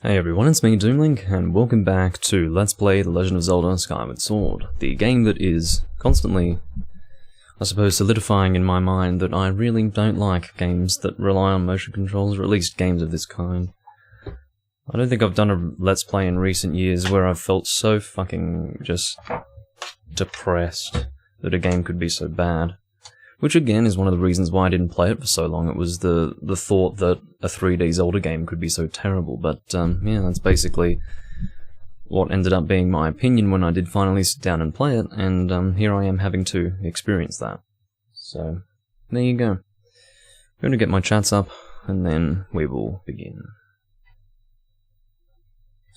Hey everyone, it's me, Doomlink, and welcome back to Let's Play The Legend of Zelda Skyward Sword, the game that is constantly, I suppose, solidifying in my mind that I really don't like games that rely on motion controls, or at least games of this kind. I don't think I've done a Let's Play in recent years where I've felt so fucking just depressed that a game could be so bad. Which again is one of the reasons why I didn't play it for so long. It was the thought that a 3D Zelda game could be so terrible, but yeah, that's basically what ended up being my opinion when I did finally sit down and play it, and here I am having to experience that. So, there you go. I'm going to get my chats up, and then we will begin.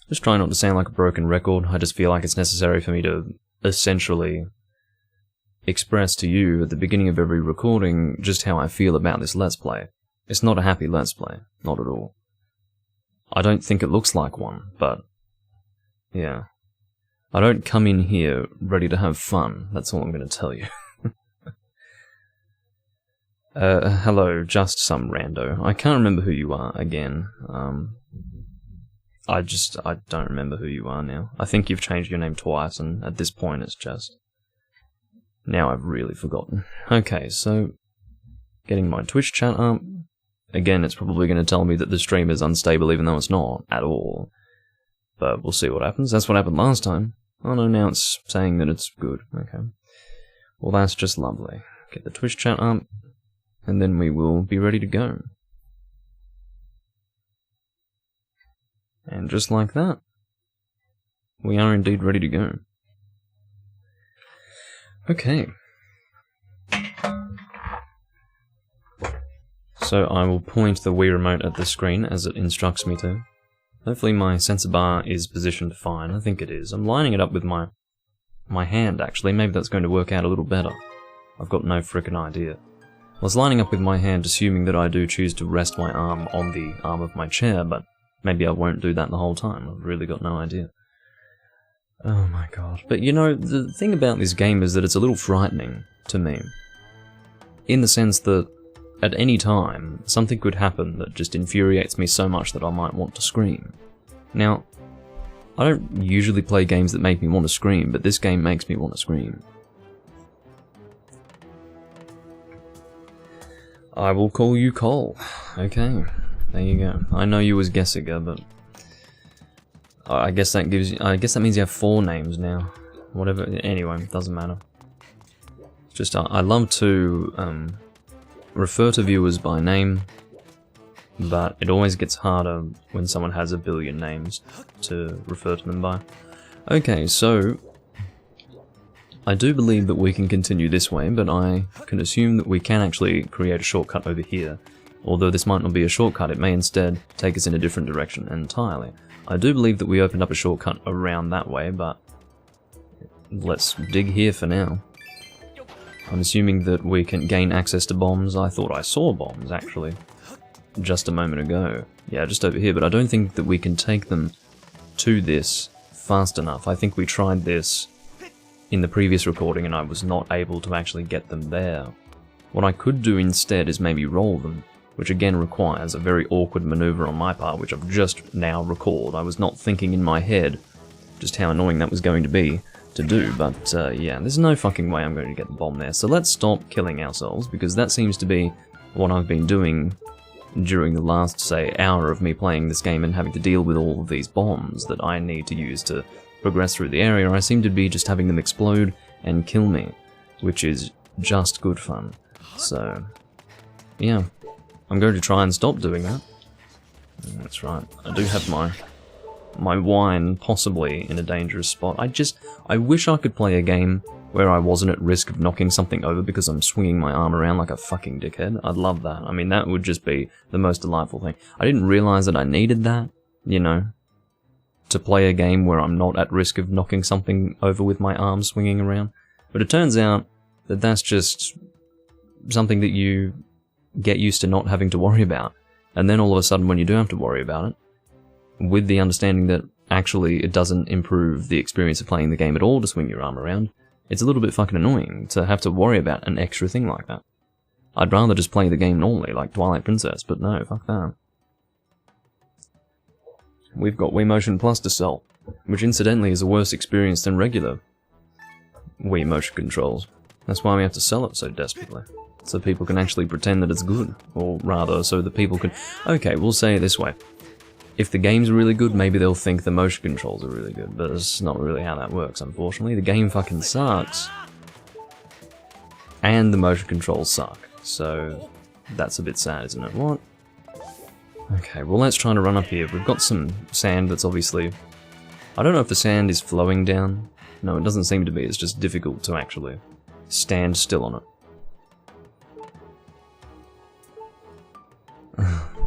Just try not to sound like a broken record. I just feel like it's necessary for me to essentially express to you at the beginning of every recording just how I feel about this Let's Play. It's not a happy Let's Play, not at all. I don't think it looks like one, but yeah. I don't come in here ready to have fun, that's all I'm going to tell you. Hello, just some rando. I can't remember who you are, again. I don't remember who you are now. I think you've changed your name twice, and at this point it's just... now I've really forgotten. Okay, so getting my Twitch chat up. Again, it's probably going to tell me that the stream is unstable even though it's not at all. But we'll see what happens. That's what happened last time. Oh no, now it's saying that it's good. Okay. Well, that's just lovely. Get the Twitch chat up, and then we will be ready to go. And just like that, we are indeed ready to go. Okay. So I will point the Wii Remote at the screen as it instructs me to. Hopefully my sensor bar is positioned fine. I think it is. I'm lining it up with my hand, actually. Maybe that's going to work out a little better. I've got no frickin' idea. I was lining up with my hand, assuming that I do choose to rest my arm on the arm of my chair, but maybe I won't do that the whole time. I've really got no idea. Oh my god. But you know, the thing about this game is that it's a little frightening to me. In the sense that, at any time, something could happen that just infuriates me so much that I might want to scream. Now, I don't usually play games that make me want to scream, but this game makes me want to scream. I will call you Cole. Okay, there you go. I know you as Gessiger, but... I guess that means you have 4 names now. Whatever. Anyway, it doesn't matter. Just I love to refer to viewers by name, but it always gets harder when someone has a billion names to refer to them by. Okay, so I do believe that we can continue this way, but I can assume that we can actually create a shortcut over here. Although this might not be a shortcut, it may instead take us in a different direction entirely. I do believe that we opened up a shortcut around that way, but let's dig here for now. I'm assuming that we can gain access to bombs. I thought I saw bombs, actually, just a moment ago. Yeah, just over here, but I don't think that we can take them to this fast enough. I think we tried this in the previous recording and I was not able to actually get them there. What I could do instead is maybe roll them, which again requires a very awkward maneuver on my part, which I've just now recalled. I was not thinking in my head just how annoying that was going to be to do, but yeah, there's no fucking way I'm going to get the bomb there. So let's stop killing ourselves, because that seems to be what I've been doing during the last, say, hour of me playing this game and having to deal with all of these bombs that I need to use to progress through the area. I seem to be just having them explode and kill me, which is just good fun. So, yeah. I'm going to try and stop doing that. That's right. I do have my wine possibly in a dangerous spot. I wish I could play a game where I wasn't at risk of knocking something over because I'm swinging my arm around like a fucking dickhead. I'd love that. I mean, that would just be the most delightful thing. I didn't realize that I needed that, you know, to play a game where I'm not at risk of knocking something over with my arm swinging around. But it turns out that that's just something that you get used to not having to worry about, and then all of a sudden when you do have to worry about it, with the understanding that actually it doesn't improve the experience of playing the game at all to swing your arm around, it's a little bit fucking annoying to have to worry about an extra thing like that. I'd rather just play the game normally, like Twilight Princess, but no, fuck that. we've got Wii Motion Plus to sell, which incidentally is a worse experience than regular Wii Motion controls. That's why we have to sell it so desperately, so people can actually pretend that it's good, or rather, so that people can... Okay, we'll say it this way. If the game's really good, maybe they'll think the motion controls are really good, but it's not really how that works, unfortunately. The game fucking sucks, and the motion controls suck, so that's a bit sad, isn't it? What? Okay, well let's try to run up here. We've got some sand that's obviously... I don't know if the sand is flowing down. No, it doesn't seem to be. It's just difficult to actually stand still on it.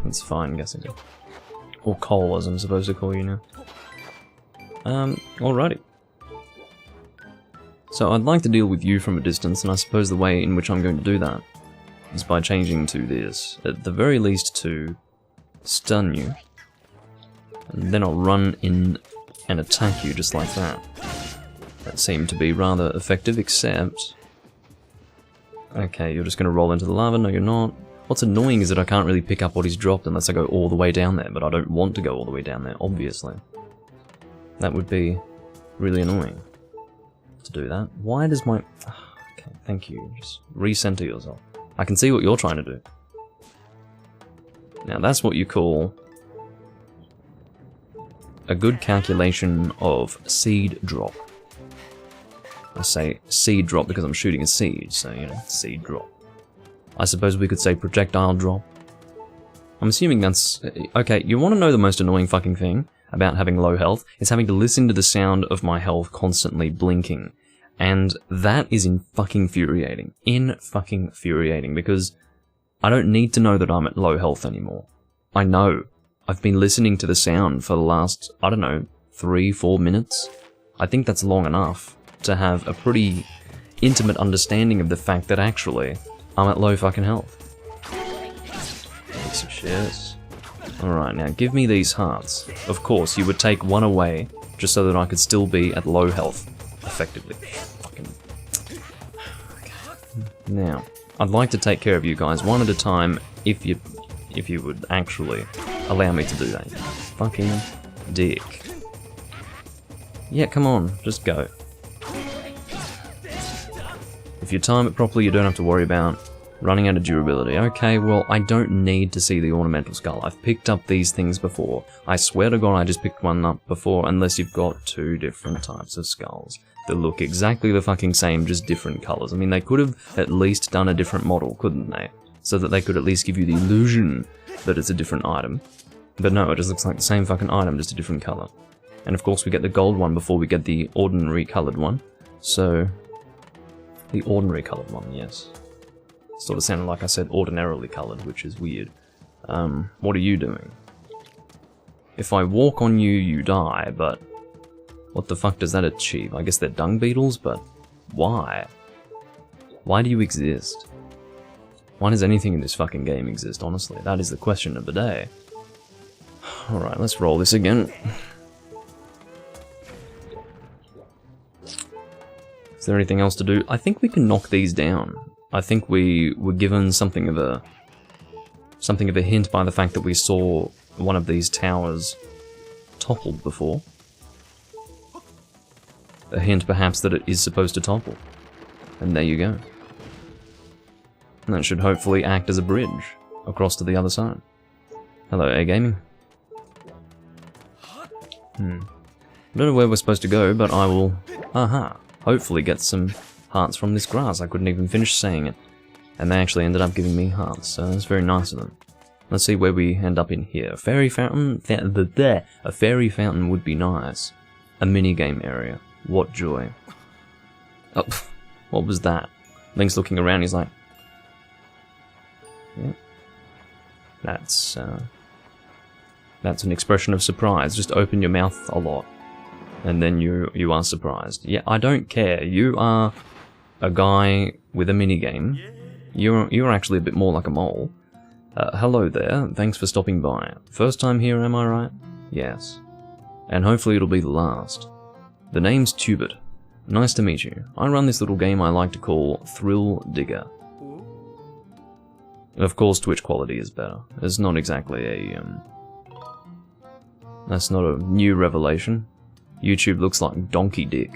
That's fine, guessing. Or coal, as I'm supposed to call you now. Alrighty. So I'd like to deal with you from a distance, and I suppose the way in which I'm going to do that is by changing to this. At the very least to stun you, and then I'll run in and attack you just like that. That seemed to be rather effective, except... Okay, you're just going to roll into the lava. No, you're not. What's annoying is that I can't really pick up what he's dropped unless I go all the way down there, but I don't want to go all the way down there, obviously. That would be really annoying to do that. Why does my... Okay, thank you. Just recenter yourself. I can see what you're trying to do. Now that's what you call a good calculation of seed drop. I say seed drop because I'm shooting a seed, so you know, seed drop. I suppose we could say projectile drop. I'm assuming that's... Okay, you want to know the most annoying fucking thing about having low health? It's having to listen to the sound of my health constantly blinking. And that is infuriating. Infuriating, because I don't need to know that I'm at low health anymore. I know. I've been listening to the sound for the last, I don't know, 3-4 minutes. I think that's long enough to have a pretty intimate understanding of the fact that actually I'm at low fucking health. Piece of shit. Alright, now give me these hearts. Of course, you would take one away just so that I could still be at low health, effectively. Fucking... Okay. Now, I'd like to take care of you guys one at a time if you would actually allow me to do that. You fucking dick. Yeah, come on, just go. If you time it properly, you don't have to worry about running out of durability. Okay, well, I don't need to see the ornamental skull. I've picked up these things before. I swear to God, I just picked one up before, unless you've got 2 different types of skulls that look exactly the fucking same, just different colors. I mean, they could have at least done a different model, couldn't they? So that they could at least give you the illusion that it's a different item. But no, it just looks like the same fucking item, just a different color. And of course we get the gold one before we get the ordinary colored one. So, the ordinary colored one, yes. Sort of sounded like I said ordinarily colored, which is weird. What are you doing? If I walk on you, you die, but what the fuck does that achieve? I guess they're dung beetles, but why? Why do you exist? Why does anything in this fucking game exist, honestly? That is the question of the day. Alright, let's roll this again. Is there anything else to do? I think we can knock these down. I think we were given something of a hint by the fact that we saw one of these towers toppled before. A hint perhaps that it is supposed to topple. And there you go. And that should hopefully act as a bridge across to the other side. Hello, A-Gaming. I don't know where we're supposed to go, but I will, hopefully get some hearts from this grass. I couldn't even finish saying it. And they actually ended up giving me hearts, so that's very nice of them. Let's see where we end up in here. Fairy fountain? A fairy fountain would be nice. A minigame area. What joy. Oh, what was that? Link's looking around, he's like... Yeah. That's an expression of surprise. Just open your mouth a lot. And then you are surprised. Yeah, I don't care. You are a guy with a minigame. You're actually a bit more like a mole. Hello there. Thanks for stopping by. First time here, am I right? Yes. And hopefully it'll be the last. The name's Tubert. Nice to meet you. I run this little game I like to call Thrill Digger. Of course, Twitch quality is better. It's not exactly That's not a new revelation. YouTube looks like donkey dick.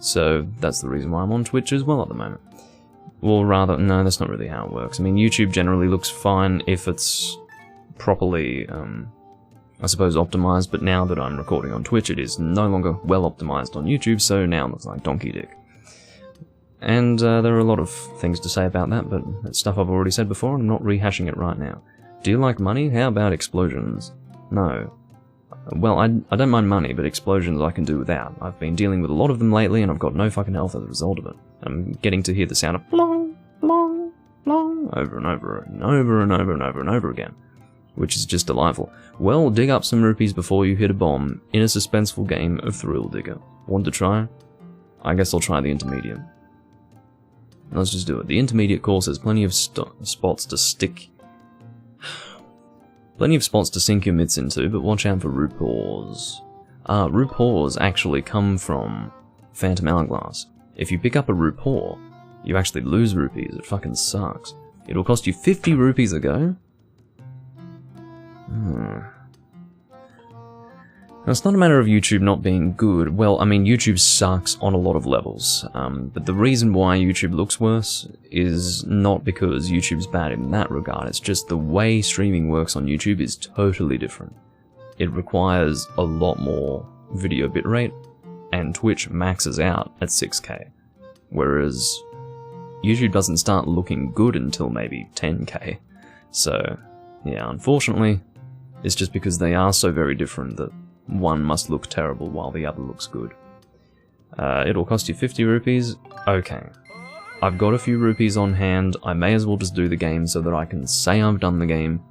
So that's the reason why I'm on Twitch as well at the moment. Or rather, no, that's not really how it works. I mean, YouTube generally looks fine if it's properly, I suppose, optimized, but now that I'm recording on Twitch, it is no longer well optimized on YouTube, so now it looks like donkey dick. And there are a lot of things to say about that, but it's stuff I've already said before, and I'm not rehashing it right now. Do you like money? How about explosions? No. Well, I don't mind money, but explosions I can do without. I've been dealing with a lot of them lately, and I've got no fucking health as a result of it. I'm getting to hear the sound of blong, blong, blong, over and over and over and over and over and over again, which is just delightful. Well, dig up some rupees before you hit a bomb in a suspenseful game of Thrill Digger. Want to try? I guess I'll try the intermediate. Let's just do it. The intermediate course has plenty of spots to stick... Plenty of spots to sink your mitts into, but watch out for RuPaws. RuPaws actually come from Phantom Hourglass. If you pick up a RuPaw, you actually lose rupees. It fucking sucks. It'll cost you 50 rupees a go? Now, it's not a matter of YouTube not being good. Well, I mean, YouTube sucks on a lot of levels. But the reason why YouTube looks worse is not because YouTube's bad in that regard. It's just the way streaming works on YouTube is totally different. It requires a lot more video bitrate, and Twitch maxes out at 6K. Whereas YouTube doesn't start looking good until maybe 10K. So, yeah, unfortunately, it's just because they are so very different that one must look terrible while the other looks good. It'll cost you 50 rupees? Okay. I've got a few rupees on hand, I may as well just do the game so that I can say I've done the game,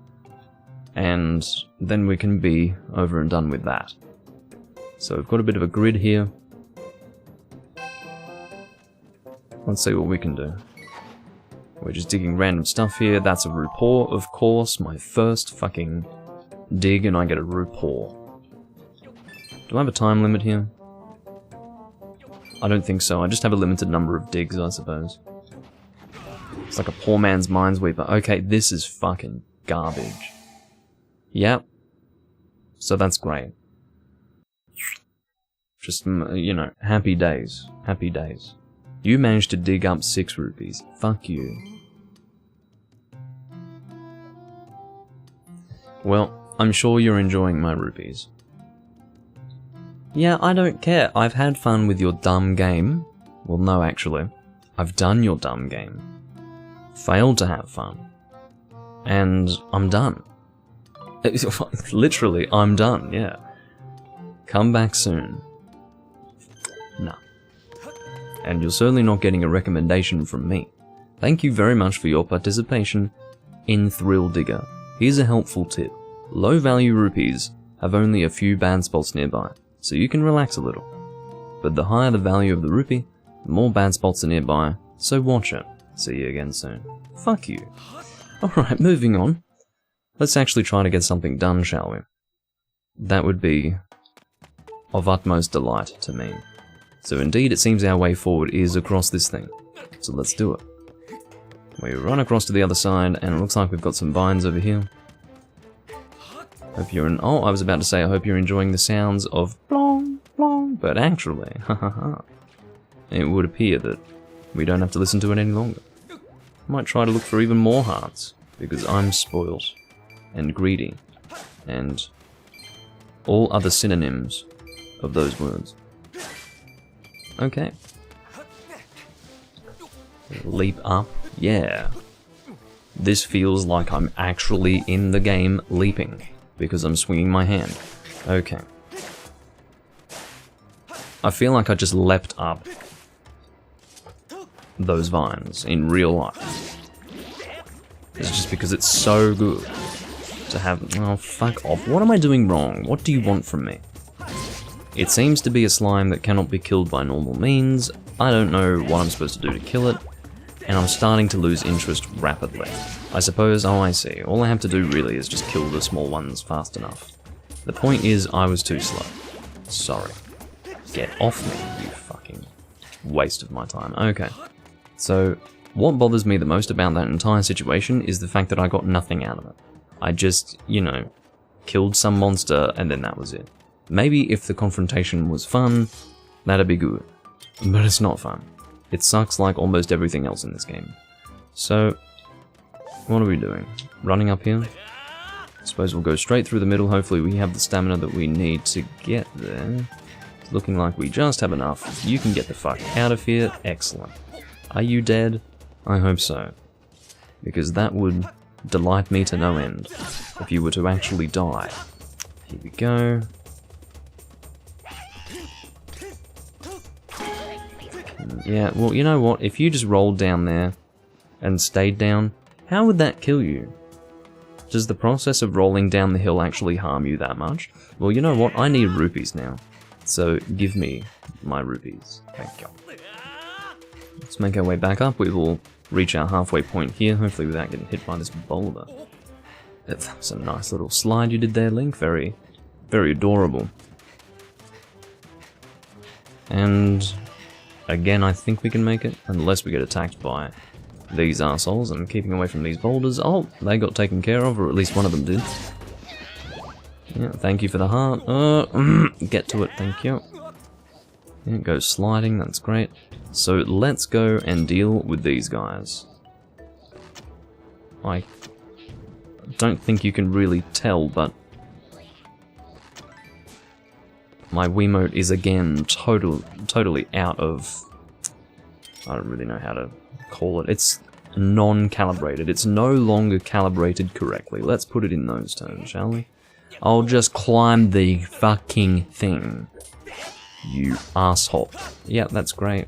and then we can be over and done with that. So we've got a bit of a grid here. Let's see what we can do. We're just digging random stuff here. That's a RuPaw, of course, my first fucking dig, and I get a RuPaw. Do I have a time limit here? I don't think so. I just have a limited number of digs, I suppose. It's like a poor man's minesweeper. Okay, this is fucking garbage. Yep. So that's great. Just, you know, happy days. Happy days. You managed to dig up 6 rupees. Fuck you. Well, I'm sure you're enjoying my rupees. Yeah, I don't care. I've had fun with your dumb game. Well, no, actually. I've done your dumb game. Failed to have fun. And I'm done. Literally, I'm done, yeah. Come back soon. No. And you're certainly not getting a recommendation from me. Thank you very much for your participation in Thrill Digger. Here's a helpful tip. Low-value rupees have only a few bad spots nearby, so you can relax a little. But the higher the value of the rupee, the more bad spots are nearby, so watch it. See you again soon. Fuck you. Alright, moving on. Let's actually try to get something done, shall we? That would be of utmost delight to me. So indeed, it seems our way forward is across this thing. So let's do it. We run across to the other side, and it looks like we've got some vines over here. Hope you're in. Oh, I was about to say, I hope you're enjoying the sounds of blong, blong, but actually, it would appear that we don't have to listen to it any longer. I might try to look for even more hearts, because I'm spoilt, and greedy, and all other synonyms of those words. Okay. Leap up, yeah. This feels like I'm actually in the game leaping, because I'm swinging my hand. Okay. I feel like I just leapt up those vines in real life. It's just because it's so good to have... Oh, fuck off. What am I doing wrong? What do you want from me? It seems to be a slime that cannot be killed by normal means. I don't know what I'm supposed to do to kill it, and I'm starting to lose interest rapidly. I suppose, oh I see, all I have to do really is just kill the small ones fast enough. The point is, I was too slow. Sorry. Get off me, you fucking waste of my time. Okay. So, what bothers me the most about that entire situation is the fact that I got nothing out of it. I just, you know, killed some monster and then that was it. Maybe if the confrontation was fun, that'd be good. But it's not fun. It sucks like almost everything else in this game. So, what are we doing? Running up here? Suppose we'll go straight through the middle. Hopefully we have the stamina that we need to get there. It's looking like we just have enough. You can get the fuck out of here. Excellent. Are you dead? I hope so. Because that would delight me to no end. If you were to actually die. Here we go. Yeah, well, you know what? If you just rolled down there and stayed down, how would that kill you? Does the process of rolling down the hill actually harm you that much? Well, you know what? I need rupees now. So, give me my rupees. Thank you. Let's make our way back up. We will reach our halfway point here, hopefully without getting hit by this boulder. That's a nice little slide you did there, Link. Very, very adorable. And again, I think we can make it, unless we get attacked by these assholes. And keeping away from these boulders. Oh, they got taken care of, or at least one of them did. Yeah, thank you for the heart. Get to it, thank you. Yeah, it goes sliding, that's great. So let's go and deal with these guys. I don't think you can really tell, but my Wiimote is again totally out of... I don't really know how to call it. It's non-calibrated. It's no longer calibrated correctly. Let's put it in those terms, shall we? I'll just climb the fucking thing. You asshole. Yeah, that's great.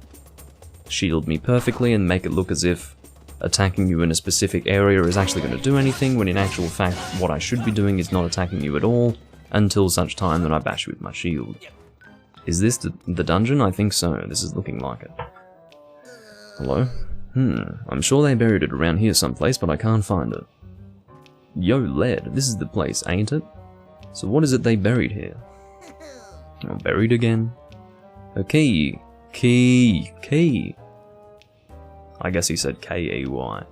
Shield me perfectly and make it look as if attacking you in a specific area is actually going to do anything, when in actual fact what I should be doing is not attacking you at all, until such time that I bash you with my shield. Is this the dungeon? I think so. This is looking like it. Hello? I'm sure they buried it around here someplace, but I can't find it. Yo, lead. This is the place, ain't it? So what is it they buried here? Oh, buried again? A key. Key. I guess he said K-E-Y.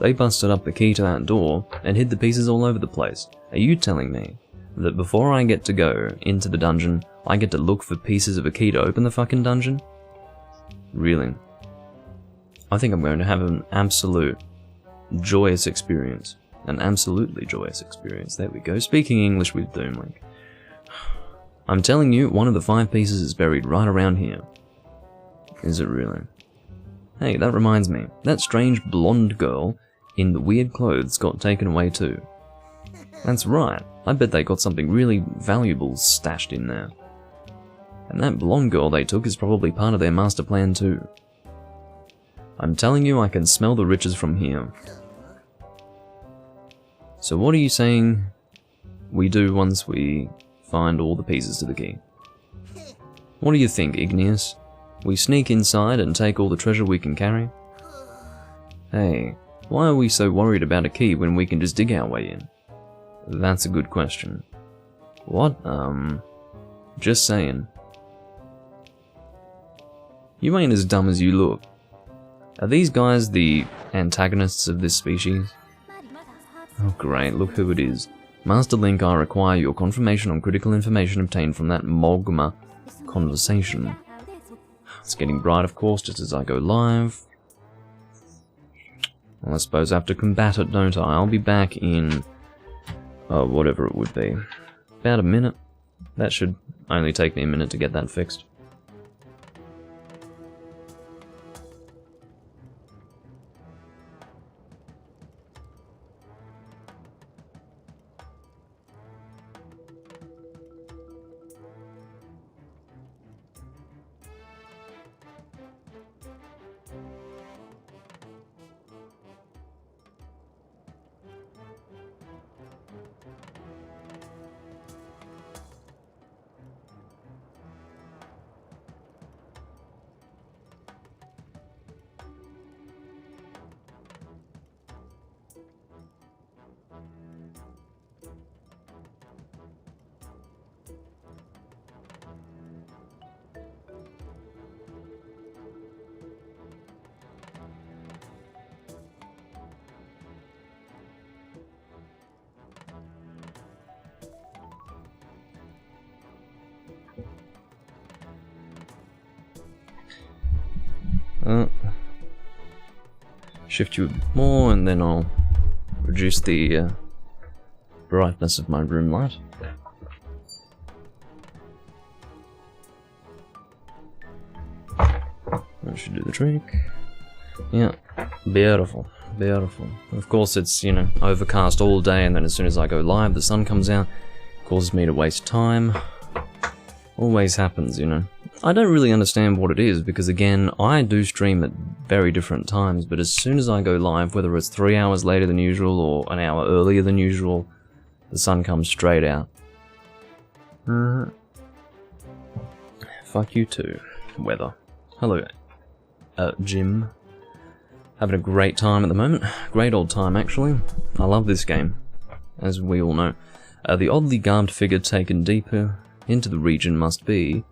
They busted up the key to that door and hid the pieces all over the place. Are you telling me that before I get to go into the dungeon, I get to look for pieces of a key to open the fucking dungeon? Really? I think I'm going to have an absolute joyous experience. An absolutely joyous experience. There we go. Speaking English with Doomlink. I'm telling you, one of the 5 pieces is buried right around here. Is it really? Hey, that reminds me. That strange blonde girl in the weird clothes got taken away too. That's right. I bet they got something really valuable stashed in there. And that blonde girl they took is probably part of their master plan too. I'm telling you, I can smell the riches from here. So what are you saying we do once we find all the pieces to the key? What do you think, Igneous? We sneak inside and take all the treasure we can carry? Hey, why are we so worried about a key when we can just dig our way in? That's a good question. What? Just saying. You ain't as dumb as you look. Are these guys the antagonists of this species? Oh great, look who it is. Master Link, I require your confirmation on critical information obtained from that Mogma conversation. It's getting bright, of course, just as I go live. Well, I suppose I have to combat it, don't I? I'll be back in... oh, whatever it would be. About a minute. That should only take me a minute to get that fixed. Shift you a bit more, and then I'll reduce the brightness of my room light. That should do the trick. Yeah, beautiful, beautiful. Of course it's, you know, overcast all day, and then as soon as I go live, the sun comes out, causes me to waste time. Always happens, you know. I don't really understand what it is, because again, I do stream at very different times, but as soon as I go live, whether it's 3 hours later than usual, or an hour earlier than usual, the sun comes straight out. Fuck you too, weather. Hello, Jim. Having a great time at the moment. Great old time, actually. I love this game, as we all know. The oddly garbed figure taken deeper into the region must be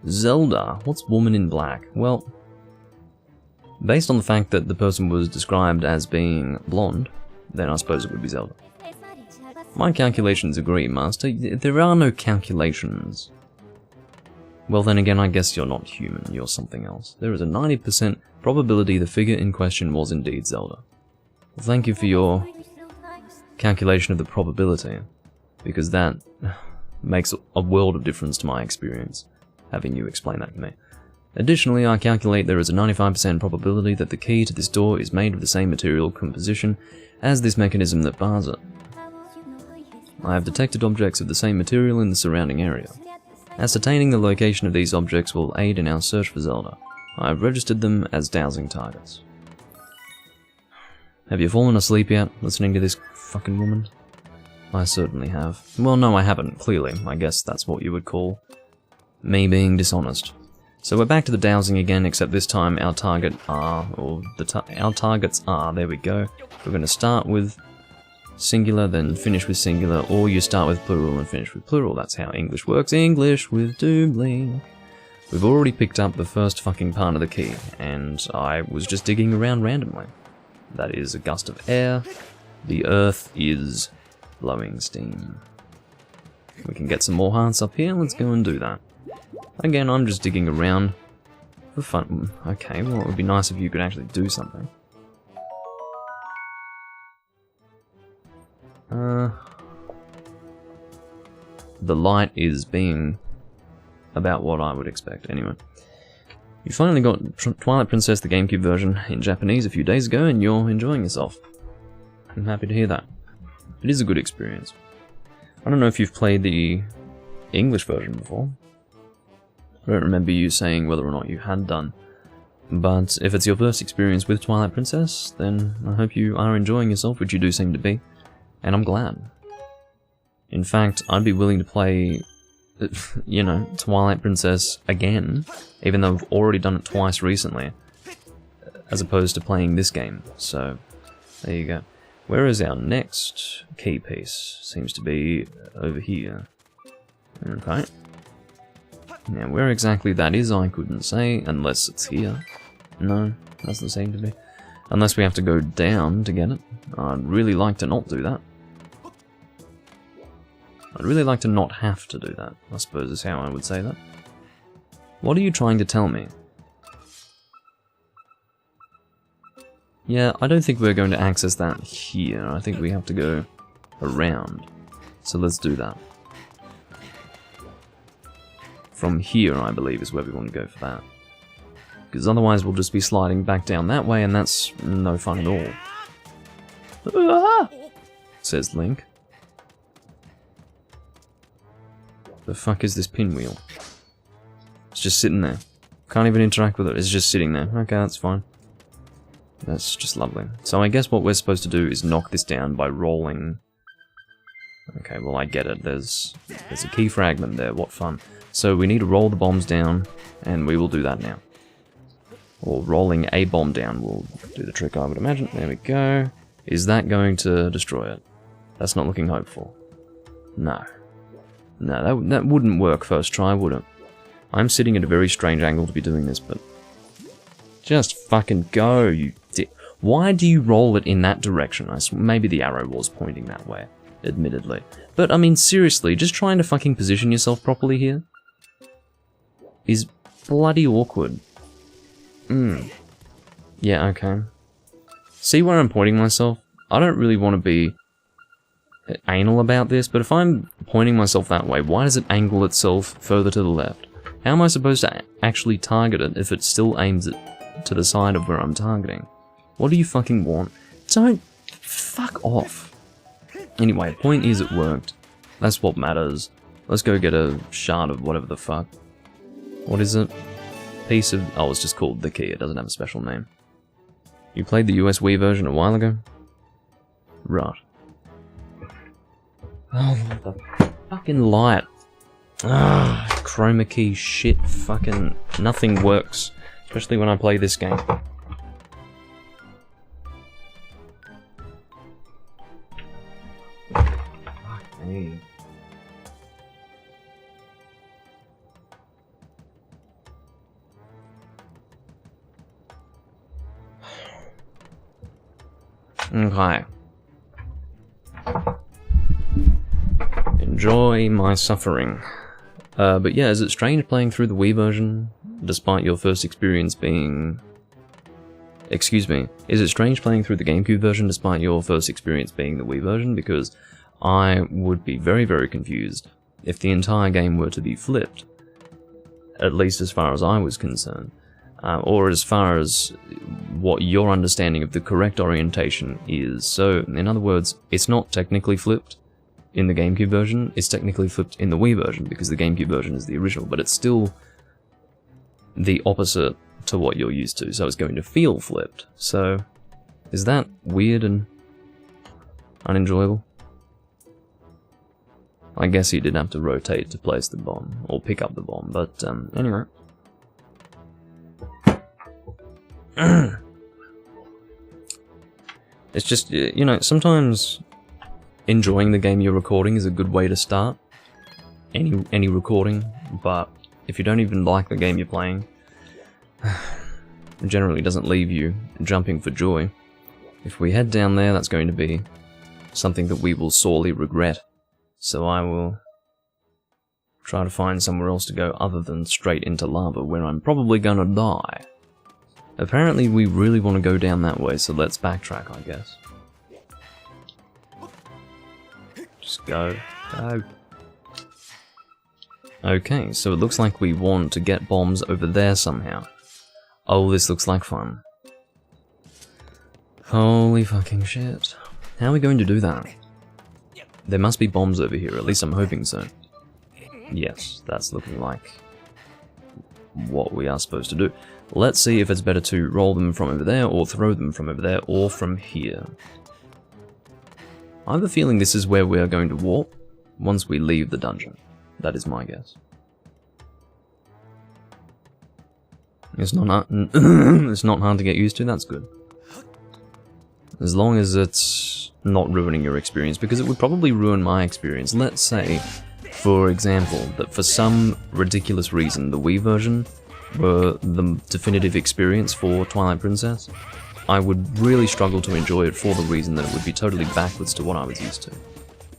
Zelda. What's Woman in Black? Well, based on the fact that the person was described as being blonde, then I suppose it would be Zelda. My calculations agree, Master. There are no calculations. Well, then again, I guess you're not human, you're something else. There is a 90% probability the figure in question was indeed Zelda. Well, thank you for your calculation of the probability, because that makes a world of difference to my experience, having you explain that to me. Additionally, I calculate there is a 95% probability that the key to this door is made of the same material composition as this mechanism that bars it. I have detected objects of the same material in the surrounding area. Ascertaining the location of these objects will aid in our search for Zelda. I have registered them as dowsing targets. Have you fallen asleep yet, listening to this fucking woman? I certainly have. Well, no, I haven't, clearly. I guess that's what you would call me being dishonest. So we're back to the dowsing again, except this time our target are, or our targets are, there we go. We're going to start with singular, then finish with singular, or you start with plural and finish with plural. That's how English works. English with Doomlink. We've already picked up the first fucking part of the key, and I was just digging around randomly. That is a gust of air. The earth is blowing steam. We can get some more hearts up here. Let's go and do that. Again, I'm just digging around for fun. Okay, well, it would be nice if you could actually do something. The light is being about what I would expect, anyway. You finally got Twilight Princess, the GameCube version, in Japanese a few days ago, and you're enjoying yourself. I'm happy to hear that. It is a good experience. I don't know if you've played the English version before. I don't remember you saying whether or not you had done. But if it's your first experience with Twilight Princess, then I hope you are enjoying yourself, which you do seem to be. And I'm glad. In fact, I'd be willing to play, you know, Twilight Princess again, even though I've already done it twice recently, as opposed to playing this game. So, there you go. Where is our next key piece? Seems to be over here. Okay. Now, where exactly that is, I couldn't say, unless it's here. No, doesn't seem to be. Unless we have to go down to get it. I'd really like to not do that. I'd really like to not have to do that, I suppose is how I would say that. What are you trying to tell me? Yeah, I don't think we're going to access that here. I think we have to go around. So let's do that. From here, I believe, is where we want to go for that. Because otherwise we'll just be sliding back down that way, and that's no fun at all. Ah! Says Link. The fuck is this pinwheel? It's just sitting there. Can't even interact with it, it's just sitting there. Okay, that's fine. That's just lovely. So I guess what we're supposed to do is knock this down by rolling. Okay, well I get it. There's a key fragment there, what fun. So we need to roll the bombs down, and we will do that now. Or rolling a bomb down will do the trick, I would imagine. There we go. Is that going to destroy it? That's not looking hopeful. No. No, that wouldn't work first try, would it? I'm sitting at a very strange angle to be doing this, but... Just fucking go, you dick. Why do you roll it in that direction? Maybe the arrow was pointing that way, admittedly. But, I mean, seriously, just trying to fucking position yourself properly here is bloody awkward. Yeah, okay. See where I'm pointing myself? I don't really want to be anal about this, but if I'm pointing myself that way, why does it angle itself further to the left? How am I supposed to actually target it if it still aims it to the side of where I'm targeting? What do you fucking want? Don't... fuck off. Anyway, point is it worked. That's what matters. Let's go get a shard of whatever the fuck. What is it? Piece of... oh, it's just called the key. It doesn't have a special name. You played the US Wii version a while ago? Right. Oh, the fucking light. Ah, chroma key shit. Fucking... nothing works. Especially when I play this game. Fuck me. Okay. Enjoy my suffering. But yeah, is it strange playing through the Wii version, despite your first experience being... excuse me, is it strange playing through the GameCube version despite your first experience being the Wii version? Because I would be very, very confused if the entire game were to be flipped. At least as far as I was concerned. Or as far as what your understanding of the correct orientation is. So, in other words, it's not technically flipped in the GameCube version, it's technically flipped in the Wii version, because the GameCube version is the original, but it's still the opposite to what you're used to, so it's going to feel flipped. So, is that weird and unenjoyable? I guess you did have to rotate to place the bomb, or pick up the bomb, but anyway. It's just, you know, sometimes enjoying the game you're recording is a good way to start any recording, but if you don't even like the game you're playing, it generally doesn't leave you jumping for joy. If we head down there, that's going to be something that we will sorely regret, so I will try to find somewhere else to go other than straight into lava, where I'm probably gonna die. Apparently we really want to go down that way, so let's backtrack, I guess. Just go. Go. Okay, so it looks like we want to get bombs over there somehow. Oh, this looks like fun. Holy fucking shit. How are we going to do that? There must be bombs over here, at least I'm hoping so. Yes, that's looking like what we are supposed to do. Let's see if it's better to roll them from over there, or throw them from over there, or from here. I have a feeling this is where we are going to warp once we leave the dungeon. That is my guess. It's not it's not hard to get used to, that's good. As long as it's not ruining your experience, because it would probably ruin my experience. Let's say, for example, that for some ridiculous reason the Wii version were the definitive experience for Twilight Princess, I would really struggle to enjoy it for the reason that it would be totally backwards to what I was used to.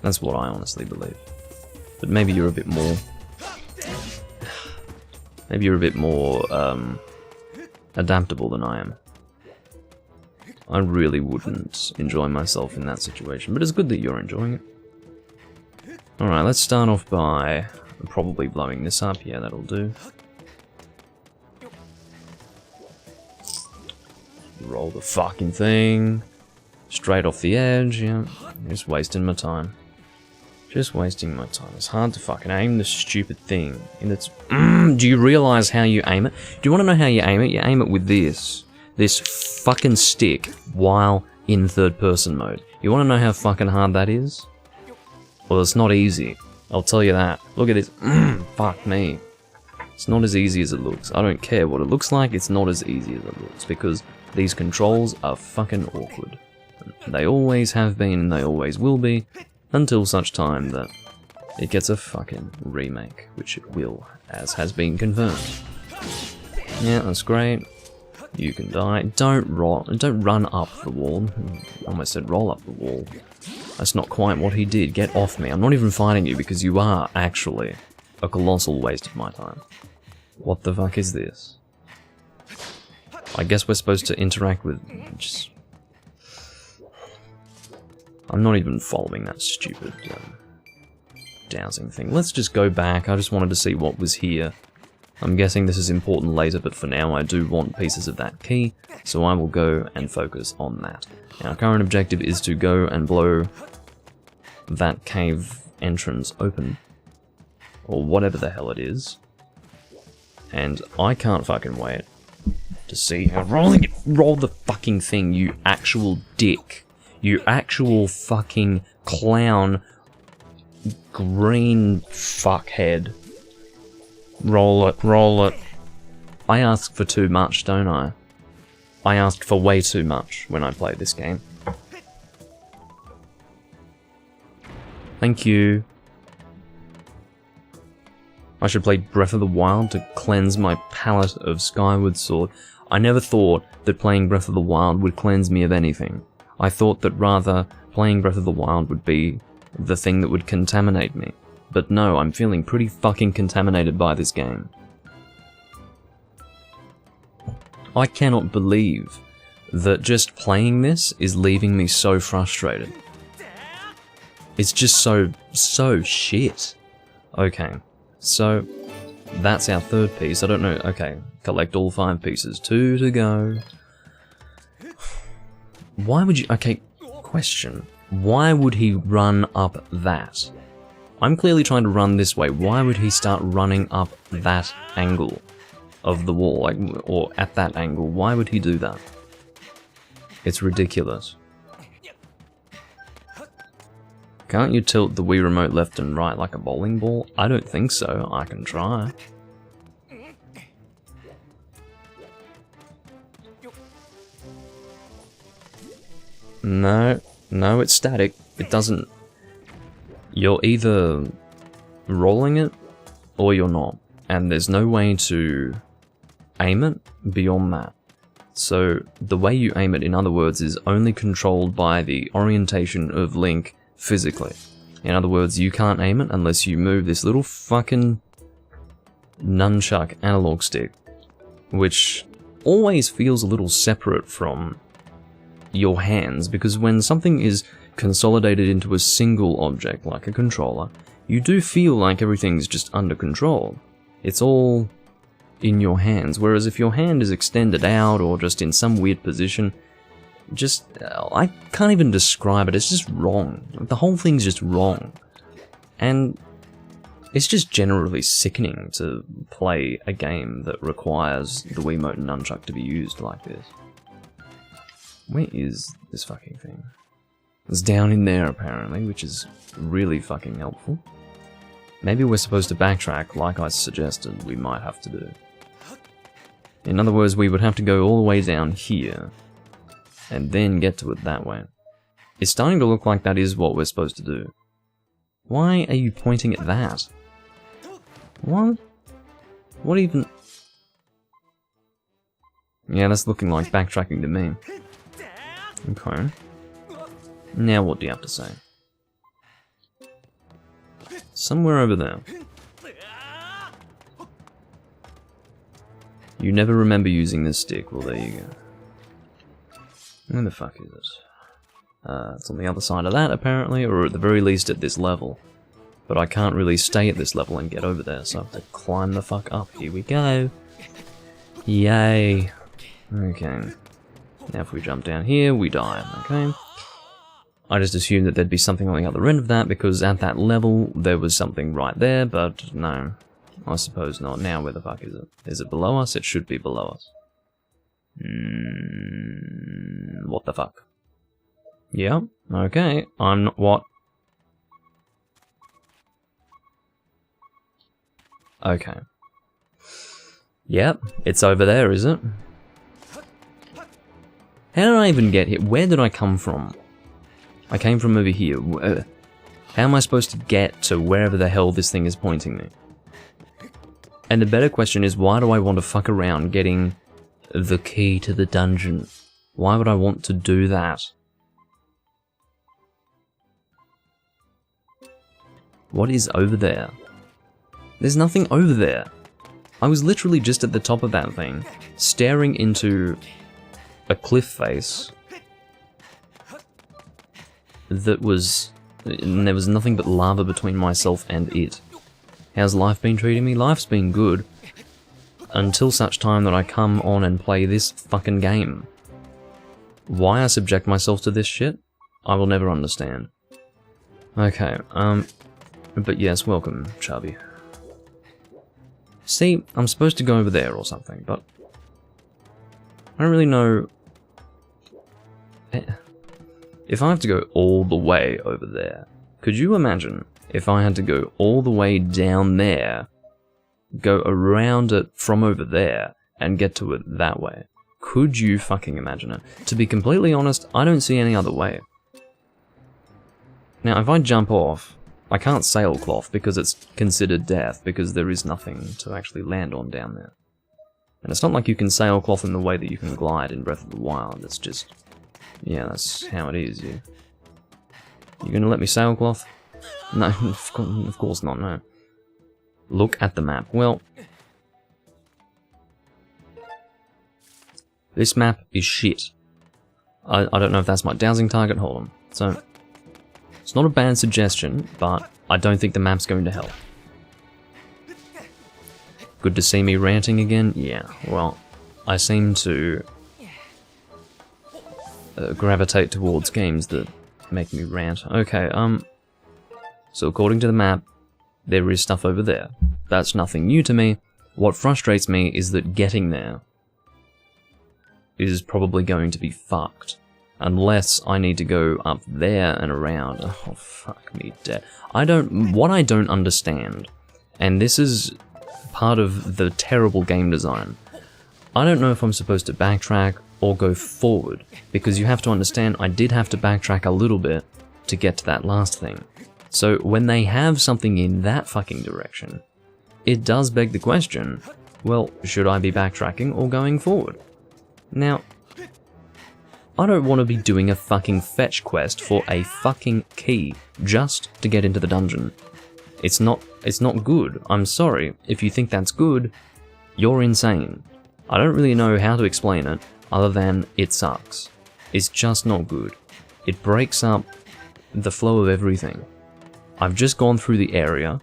That's what I honestly believe. But maybe you're a bit more... maybe you're a bit more, adaptable than I am. I really wouldn't enjoy myself in that situation, but it's good that you're enjoying it. Alright, let's start off by probably blowing this up. Yeah, that'll do. Roll the fucking thing. Straight off the edge, yeah. Just wasting my time. Just wasting my time. It's hard to fucking aim this stupid thing. And it's... do you realise how you aim it? Do you want to know how you aim it? You aim it with this. This fucking stick while in third person mode. You want to know how fucking hard that is? Well, it's not easy. I'll tell you that. Look at this. Fuck me. It's not as easy as it looks. I don't care what it looks like, it's not as easy as it looks, because these controls are fucking awkward. They always have been and they always will be, until such time that it gets a fucking remake, which it will, as has been confirmed. Yeah, that's great. You can die. Don't run up the wall. I almost said roll up the wall. That's not quite what he did. Get off me. I'm not even fighting you because you are actually a colossal waste of my time. What the fuck is this? I guess we're supposed to interact with... just... I'm not even following that stupid dowsing thing. Let's just go back. I just wanted to see what was here. I'm guessing this is important later, but for now I do want pieces of that key, so I will go and focus on that. Our current objective is to go and blow that cave entrance open, or whatever the hell it is, and I can't fucking wait to see how roll the fucking thing, you actual dick. You actual fucking clown green fuckhead. Roll it, roll it. I ask for too much, don't I? I asked for way too much when I played this game. Thank you. I should play Breath of the Wild to cleanse my palate of Skyward Sword. I never thought that playing Breath of the Wild would cleanse me of anything. I thought that rather playing Breath of the Wild would be the thing that would contaminate me. But no, I'm feeling pretty fucking contaminated by this game. I cannot believe that just playing this is leaving me so frustrated. It's just so shit. Okay, so that's our third piece. I don't know. Okay, collect all 5 pieces. 2 to go. Why would you... Okay, question. Why would he run up that? I'm clearly trying to run this way. Why would he start running up that angle of the wall, like, or at that angle? Why would he do that? It's ridiculous. Can't you tilt the Wii Remote left and right like a bowling ball? I don't think so. I can try. No, it's static. It doesn't... You're either rolling it, or you're not. And there's no way to aim it beyond that. So, the way you aim it, in other words, is only controlled by the orientation of Link physically. In other words, you can't aim it unless you move this little fucking nunchuck analog stick, which always feels a little separate from your hands, because when something is consolidated into a single object, like a controller, you do feel like everything's just under control. It's all in your hands, whereas if your hand is extended out or just in some weird position, just, I can't even describe it, it's just wrong. The whole thing's just wrong. And it's just generally sickening to play a game that requires the Wiimote and Nunchuck to be used like this. Where is this fucking thing? It's down in there, apparently, which is really fucking helpful. Maybe we're supposed to backtrack, like I suggested we might have to do. In other words, we would have to go all the way down here, and then get to it that way. It's starting to look like that is what we're supposed to do. Why are you pointing at that? What? What even? Yeah, that's looking like backtracking to me. Okay. Now what do you have to say? Somewhere over there. You never remember using this stick. Well, there you go. Where the fuck is it? It's on the other side of that, apparently, or at the very least at this level. But I can't really stay at this level and get over there, so I have to climb the fuck up. Here we go. Yay. Okay. Now if we jump down here, we die. Okay. I just assumed that there'd be something on the other end of that, because at that level, there was something right there, but no. I suppose not. Now where the fuck is it? Is it below us? It should be below us. What the fuck? Yeah, okay. I'm not... What? Okay. Yep, it's over there, is it? How did I even get here? Where did I come from? I came from over here. How am I supposed to get to wherever the hell this thing is pointing me? And the better question is, why do I want to fuck around getting the key to the dungeon? Why would I want to do that? What is over there? There's nothing over there. I was literally just at the top of that thing, staring into a cliff face that was... and there was nothing but lava between myself and it. How's life been treating me? Life's been good. Until such time that I come on and play this fucking game. Why I subject myself to this shit, I will never understand. Okay, but yes, welcome, Chubby. See, I'm supposed to go over there or something, but I don't really know. If I have to go all the way over there, could you imagine if I had to go all the way down there, go around it from over there, and get to it that way? Could you fucking imagine it? To be completely honest, I don't see any other way. Now, if I jump off, I can't sailcloth because it's considered death, because there is nothing to actually land on down there. And it's not like you can sailcloth in the way that you can glide in Breath of the Wild, it's just... yeah, that's how it is, you gonna let me sailcloth? No, of course not, no. Look at the map. Well... this map is shit. I don't know if that's my dowsing target, hold on. So... it's not a bad suggestion, but I don't think the map's going to help. Good to see me ranting again? Yeah, well, I seem to gravitate towards games that make me rant. Okay, so according to the map, there is stuff over there. That's nothing new to me. What frustrates me is that getting there is probably going to be fucked. Unless I need to go up there and around. Oh, fuck me dead. What I don't understand, and this is part of the terrible game design, I don't know if I'm supposed to backtrack or go forward, because you have to understand I did have to backtrack a little bit to get to that last thing. So when they have something in that fucking direction, it does beg the question, well, should I be backtracking or going forward? Now, I don't want to be doing a fucking fetch quest for a fucking key just to get into the dungeon. It's not good. I'm sorry. If you think that's good, you're insane. I don't really know how to explain it other than it sucks. It's just not good. It breaks up the flow of everything. I've just gone through the area.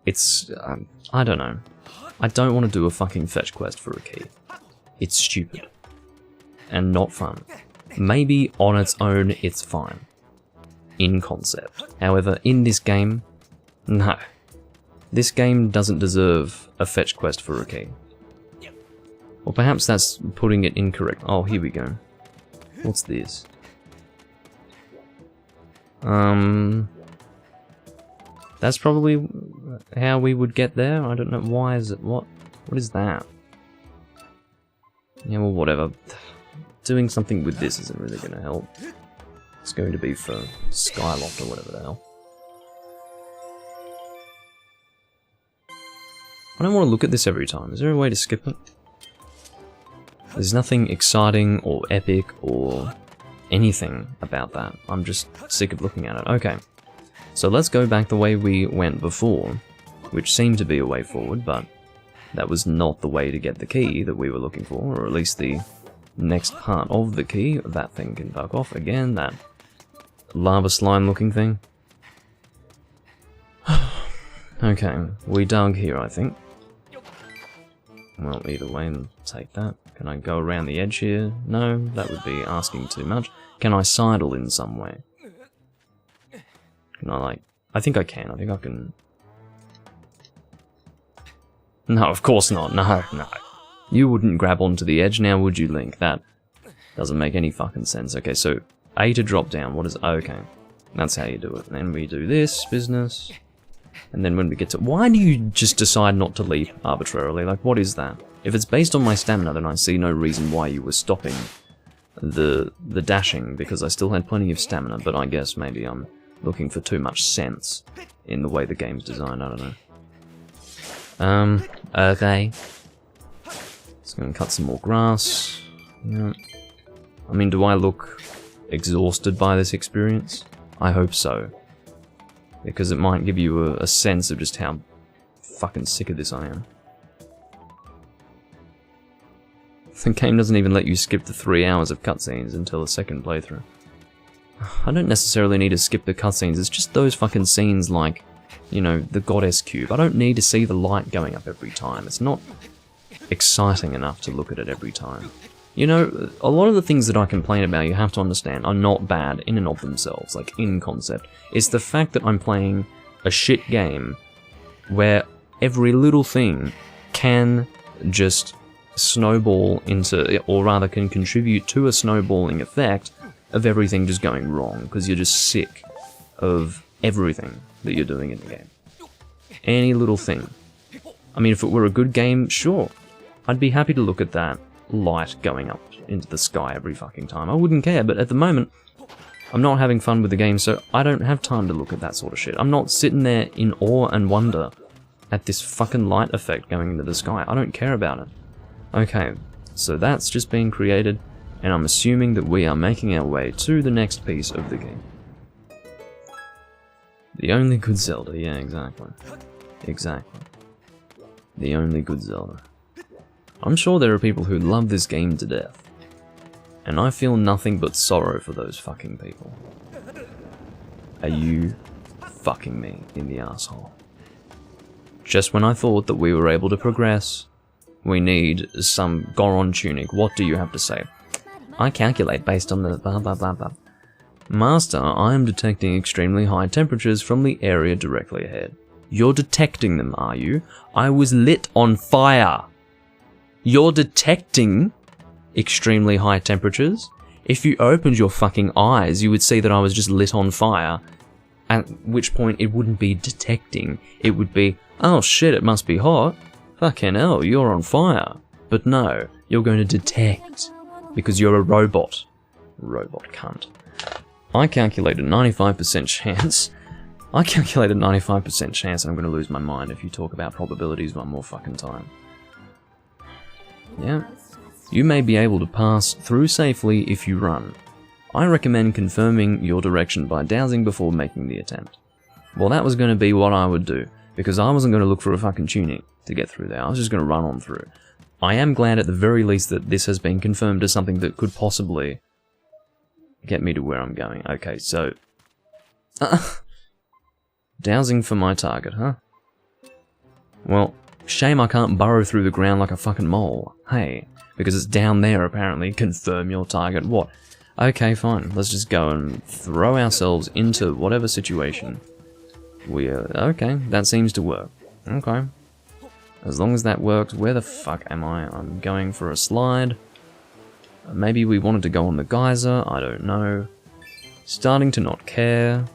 It's... I don't know. I don't want to do a fucking fetch quest for a key. It's stupid. And not fun. Maybe on its own it's fine, in concept. However, in this game, no. This game doesn't deserve a fetch quest for a key. Or perhaps that's putting it incorrect. Oh, here we go. What's this? That's probably how we would get there. I don't know. Why is it? What is that? Yeah, well, whatever. Doing something with this isn't really going to help. It's going to be for Skyloft or whatever the hell. I don't want to look at this every time. Is there a way to skip it? There's nothing exciting or epic or anything about that. I'm just sick of looking at it. Okay, so let's go back the way we went before, which seemed to be a way forward, but that was not the way to get the key that we were looking for, or at least the next part of the key. That thing can fuck off again, that lava slime looking thing. Okay, we dug here, I think. Well, either way, take that. Can I go around the edge here? No, that would be asking too much. Can I sidle in some way? Can I, like... I think I can. I think I can... No, of course not. No, no. You wouldn't grab onto the edge now, would you, Link? That doesn't make any fucking sense. Okay, so A to drop down. What is... okay. That's how you do it. And then we do this business. And then when we get to... Why do you just decide not to leap arbitrarily? Like, what is that? If it's based on my stamina, then I see no reason why you were stopping the dashing, because I still had plenty of stamina, but I guess maybe I'm looking for too much sense in the way the game's designed, I don't know. Okay. Let's go and cut some more grass. Yeah. I mean, do I look exhausted by this experience? I hope so. Because it might give you a sense of just how fucking sick of this I am. The game doesn't even let you skip the 3 hours of cutscenes until the second playthrough. I don't necessarily need to skip the cutscenes, it's just those fucking scenes like, you know, the Goddess Cube. I don't need to see the light going up every time. It's not exciting enough to look at it every time. You know, a lot of the things that I complain about, you have to understand, are not bad in and of themselves, like in concept. It's the fact that I'm playing a shit game where every little thing can just snowball into, or rather can contribute to a snowballing effect of everything just going wrong, because you're just sick of everything that you're doing in the game. Any little thing. I mean, if it were a good game, sure, I'd be happy to look at that light going up into the sky every fucking time. I wouldn't care, but at the moment, I'm not having fun with the game, so I don't have time to look at that sort of shit. I'm not sitting there in awe and wonder at this fucking light effect going into the sky. I don't care about it. Okay, so that's just been created, and I'm assuming that we are making our way to the next piece of the game. The only good Zelda, yeah, exactly. Exactly. The only good Zelda. I'm sure there are people who love this game to death, and I feel nothing but sorrow for those fucking people. Are you fucking me in the asshole? Just when I thought that we were able to progress, we need some Goron tunic. What do you have to say? I calculate based on the blah blah blah blah. Master, I am detecting extremely high temperatures from the area directly ahead. You're detecting them, are you? I was lit on fire. You're detecting extremely high temperatures? If you opened your fucking eyes, you would see that I was just lit on fire. At which point it wouldn't be detecting. It would be, oh shit, it must be hot. Fucking hell, you're on fire. But no, you're going to detect. Because you're a robot. Robot cunt. I calculated 95% chance. I calculated 95% chance and I'm going to lose my mind if you talk about probabilities one more fucking time. Yeah. You may be able to pass through safely if you run. I recommend confirming your direction by dowsing before making the attempt. Well, that was going to be what I would do, because I wasn't going to look for a fucking tunic to get through there. I was just going to run on through. I am glad at the very least that this has been confirmed as something that could possibly get me to where I'm going. Okay, so... dowsing for my target, huh? Well, shame I can't burrow through the ground like a fucking mole. Hey, because it's down there apparently. Confirm your target. What? Okay, fine. Let's just go and throw ourselves into whatever situation we are. Okay, that seems to work. Okay. As long as that works, where the fuck am I? I'm going for a slide. Maybe we wanted to go on the geyser, I don't know. Starting to not care.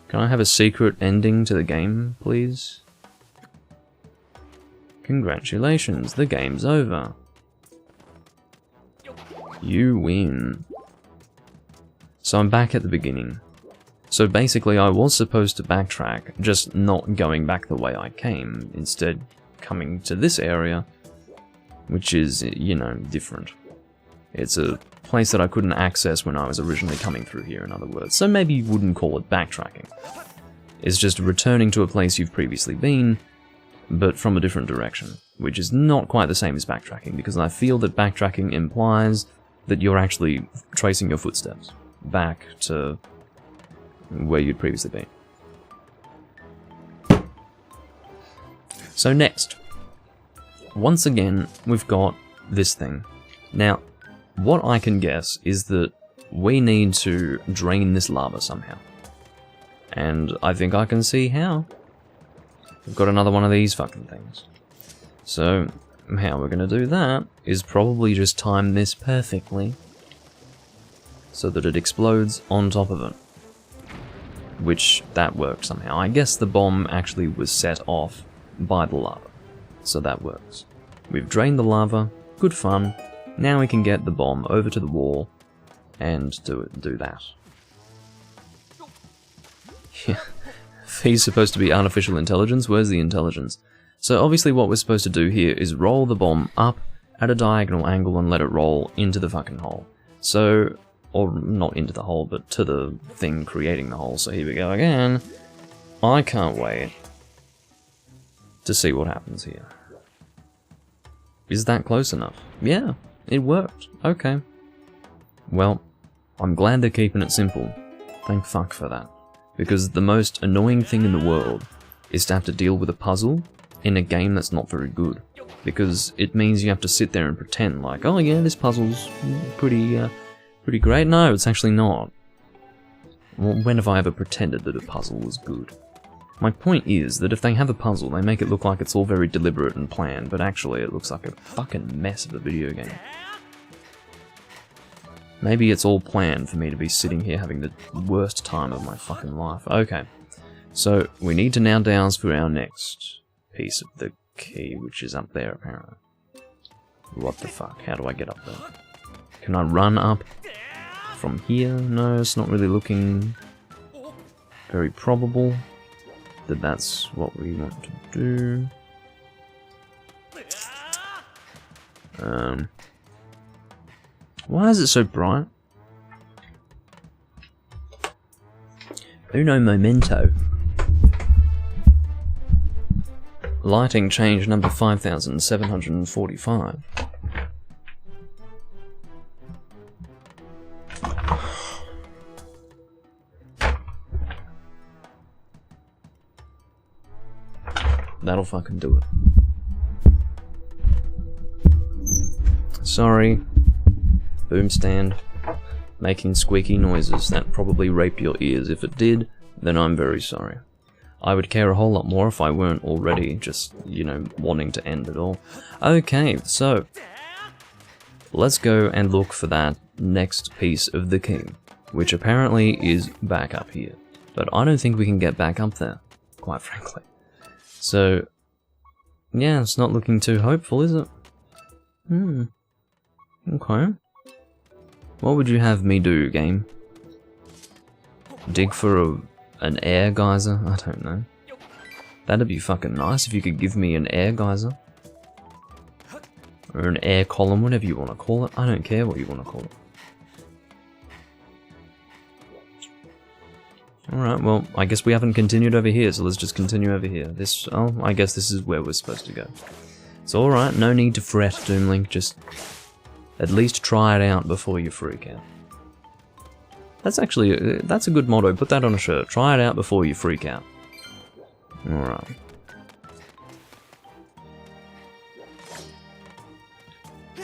Can I have a secret ending to the game, please? Congratulations, the game's over. You win. So I'm back at the beginning. So basically I was supposed to backtrack, just not going back the way I came, instead coming to this area, which is, you know, different. It's a place that I couldn't access when I was originally coming through here, in other words. So maybe you wouldn't call it backtracking. It's just returning to a place you've previously been, but from a different direction, which is not quite the same as backtracking, because I feel that backtracking implies that you're actually tracing your footsteps back to where you'd previously been. So next, once again, we've got this thing. Now, what I can guess is that we need to drain this lava somehow. And I think I can see how. We've got another one of these fucking things. So, how we're going to do that is probably just time this perfectly so that it explodes on top of it. Which, that worked somehow. I guess the bomb actually was set off by the lava. So that works. We've drained the lava, good fun. Now we can get the bomb over to the wall and do that. Yeah. He's supposed to be artificial intelligence, where's the intelligence? So obviously what we're supposed to do here is roll the bomb up at a diagonal angle and let it roll into the fucking hole. So, or not into the hole, but to the thing creating the hole. So here we go again. I can't wait to see what happens here. Is that close enough? Yeah, it worked. Okay. Well, I'm glad they're keeping it simple. Thank fuck for that. Because the most annoying thing in the world is to have to deal with a puzzle in a game that's not very good. Because it means you have to sit there and pretend like, oh yeah, this puzzle's pretty great. No, it's actually not. Well, when have I ever pretended that a puzzle was good? My point is that if they have a puzzle, they make it look like it's all very deliberate and planned, but actually it looks like a fucking mess of a video game. Maybe it's all planned for me to be sitting here having the worst time of my fucking life. Okay, so we need to now dowse for our next piece of the key, which is up there apparently. What the fuck? How do I get up there? Can I run up from here? No, it's not really looking very probable that that's what we want to do. Why is it so bright? Uno momento. Lighting change number 5745. That'll fucking do it. Sorry. Boom stand. Making squeaky noises. That probably raped your ears. If it did, then I'm very sorry. I would care a whole lot more if I weren't already just, you know, wanting to end it all. Okay, so let's go and look for that next piece of the key, which apparently is back up here. But I don't think we can get back up there, quite frankly. So, yeah, it's not looking too hopeful, is it? Okay. What would you have me do, game? Dig for an air geyser? I don't know. That'd be fucking nice if you could give me an air geyser. Or an air column, whatever you want to call it. I don't care what you want to call it. Alright, well, I guess we haven't continued over here, so let's just continue over here. Oh, I guess this is where we're supposed to go. It's alright, no need to fret, Doomlink, just at least try it out before you freak out. That's actually, that's a good motto, put that on a shirt. Try it out before you freak out. Alright.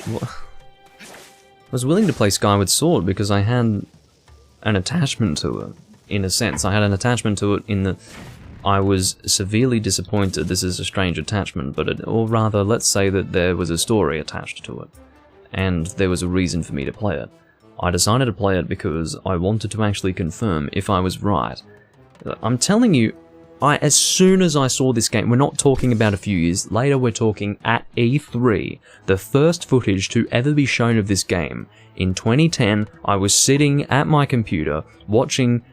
Well, I was willing to play Skyward Sword because I had an attachment to it. In a sense, I had an attachment to it in that I was severely disappointed. This is a strange attachment, but or rather, let's say that there was a story attached to it, and there was a reason for me to play it. I decided to play it because I wanted to actually confirm if I was right. I'm telling you, as soon as I saw this game, we're not talking about a few years later, we're talking at E3, the first footage to ever be shown of this game. In 2010, I was sitting at my computer watching.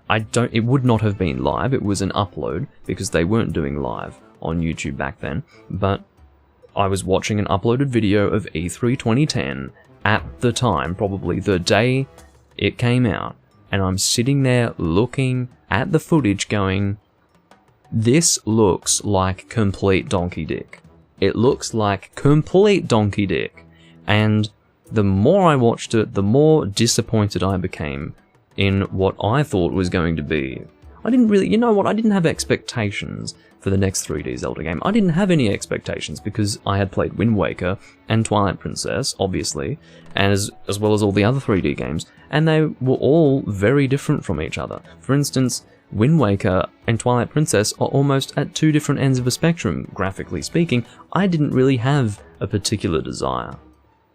It would not have been live, it was an upload, because they weren't doing live on YouTube back then, but I was watching an uploaded video of E3 2010 at the time, probably the day it came out, and I'm sitting there looking at the footage going, this looks like complete donkey dick. It looks like complete donkey dick. And the more I watched it, the more disappointed I became in what I thought was going to be. I didn't really, you know what, I didn't have expectations for the next 3D Zelda game. I didn't have any expectations because I had played Wind Waker and Twilight Princess, obviously, as well as all the other 3D games, and they were all very different from each other. For instance, Wind Waker and Twilight Princess are almost at two different ends of a spectrum, graphically speaking. I didn't really have a particular desire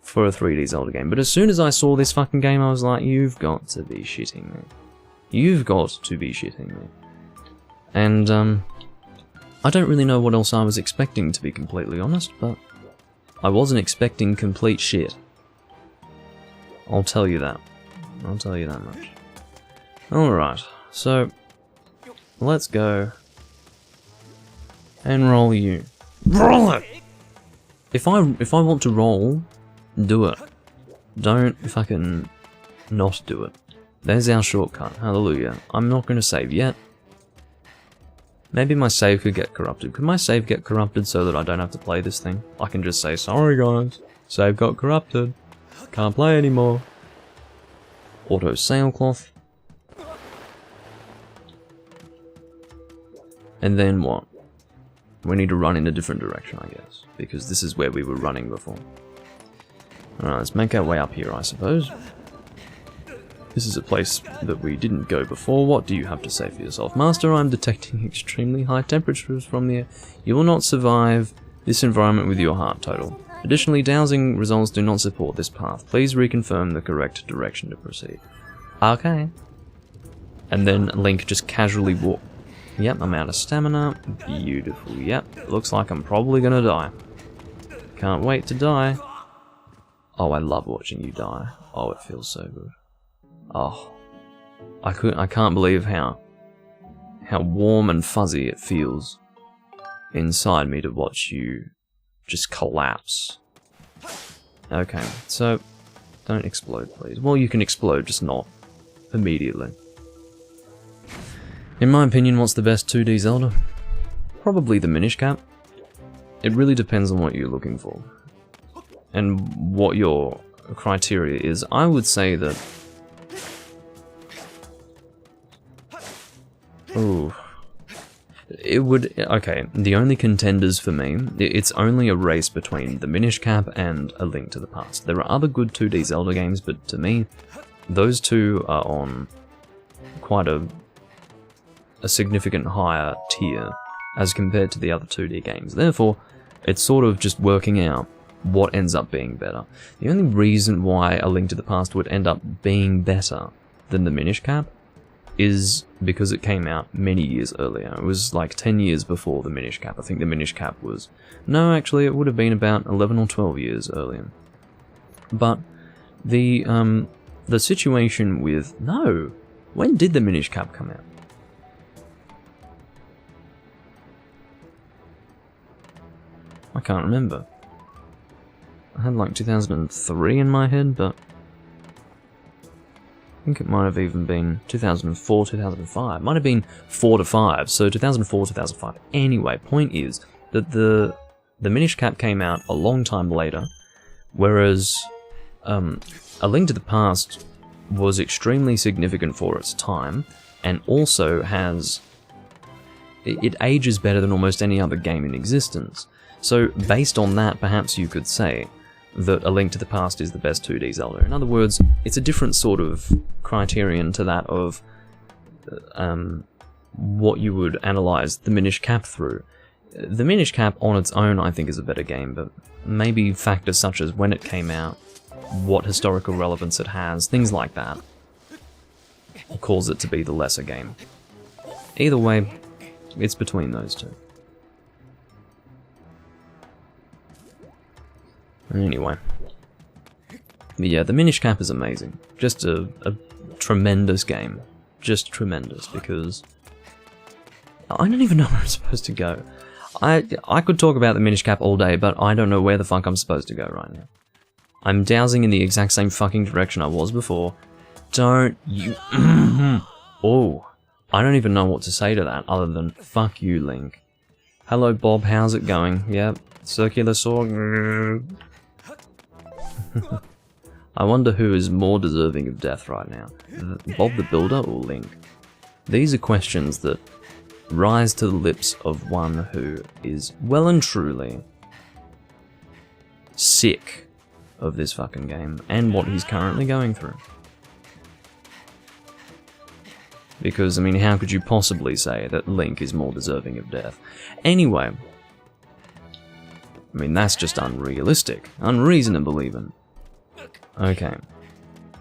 for a 3D Zelda game, but as soon as I saw this fucking game, I was like, you've got to be shitting me. You've got to be shitting me. And, I don't really know what else I was expecting, to be completely honest, but I wasn't expecting complete shit. I'll tell you that. I'll tell you that much. Alright, so let's go and roll you. Roll it! If I want to roll, do it. Don't fucking not do it. There's our shortcut. Hallelujah. I'm not going to save yet. Maybe my save could get corrupted. Could my save get corrupted so that I don't have to play this thing? I can just say, sorry guys, save got corrupted. Can't play anymore. Auto sailcloth. And then what? We need to run in a different direction, I guess. Because this is where we were running before. Alright, let's make our way up here, I suppose. This is a place that we didn't go before. What do you have to say for yourself? Master, I'm detecting extremely high temperatures from the air. You will not survive this environment with your heart total. Additionally, dowsing results do not support this path. Please reconfirm the correct direction to proceed. Okay. And then Link just casually walk. Yep, I'm out of stamina. Beautiful. Yep, looks like I'm probably gonna die. Can't wait to die. Oh, I love watching you die. Oh, it feels so good. Oh, I can't believe how warm and fuzzy it feels inside me to watch you just collapse. Okay, so don't explode, please. Well, you can explode, just not immediately. In my opinion, what's the best 2D Zelda? Probably the Minish Cap. It really depends on what you're looking for and what your criteria is. I would say that. Ooh. It would. Okay, the only contenders for me, it's only a race between the Minish Cap and A Link to the Past. There are other good 2D Zelda games, but to me, those two are on quite a significant higher tier as compared to the other 2D games. Therefore, it's sort of just working out what ends up being better. The only reason why A Link to the Past would end up being better than the Minish Cap is because it came out many years earlier. It was like 10 years before the Minish Cap. I think the Minish Cap was... No, actually, it would have been about 11 or 12 years earlier. But the situation with... No! When did the Minish Cap come out? I can't remember. I had like 2003 in my head, but I think it might have even been 2004, 2005. Might have been 4 to 5, so 2004, 2005. Anyway, point is that the Minish Cap came out a long time later, whereas A Link to the Past was extremely significant for its time, and also has... It ages better than almost any other game in existence. So, based on that, perhaps you could say that A Link to the Past is the best 2D Zelda. In other words, it's a different sort of criterion to that of what you would analyze the Minish Cap through. The Minish Cap on its own, I think, is a better game, but maybe factors such as when it came out, what historical relevance it has, things like that, cause it to be the lesser game. Either way, it's between those two. Anyway. But yeah, the Minish Cap is amazing. Just a tremendous game. Just tremendous, because... I don't even know where I'm supposed to go. I could talk about the Minish Cap all day, but I don't know where the fuck I'm supposed to go right now. I'm dowsing in the exact same fucking direction I was before. Don't you... Oh. I don't even know what to say to that, other than, fuck you, Link. Hello, Bob, how's it going? Yep, circular saw... I wonder who is more deserving of death right now, Bob the Builder or Link? These are questions that rise to the lips of one who is well and truly sick of this fucking game and what he's currently going through. Because, I mean, how could you possibly say that Link is more deserving of death? Anyway, I mean, that's just unrealistic, unreasonable even. Okay,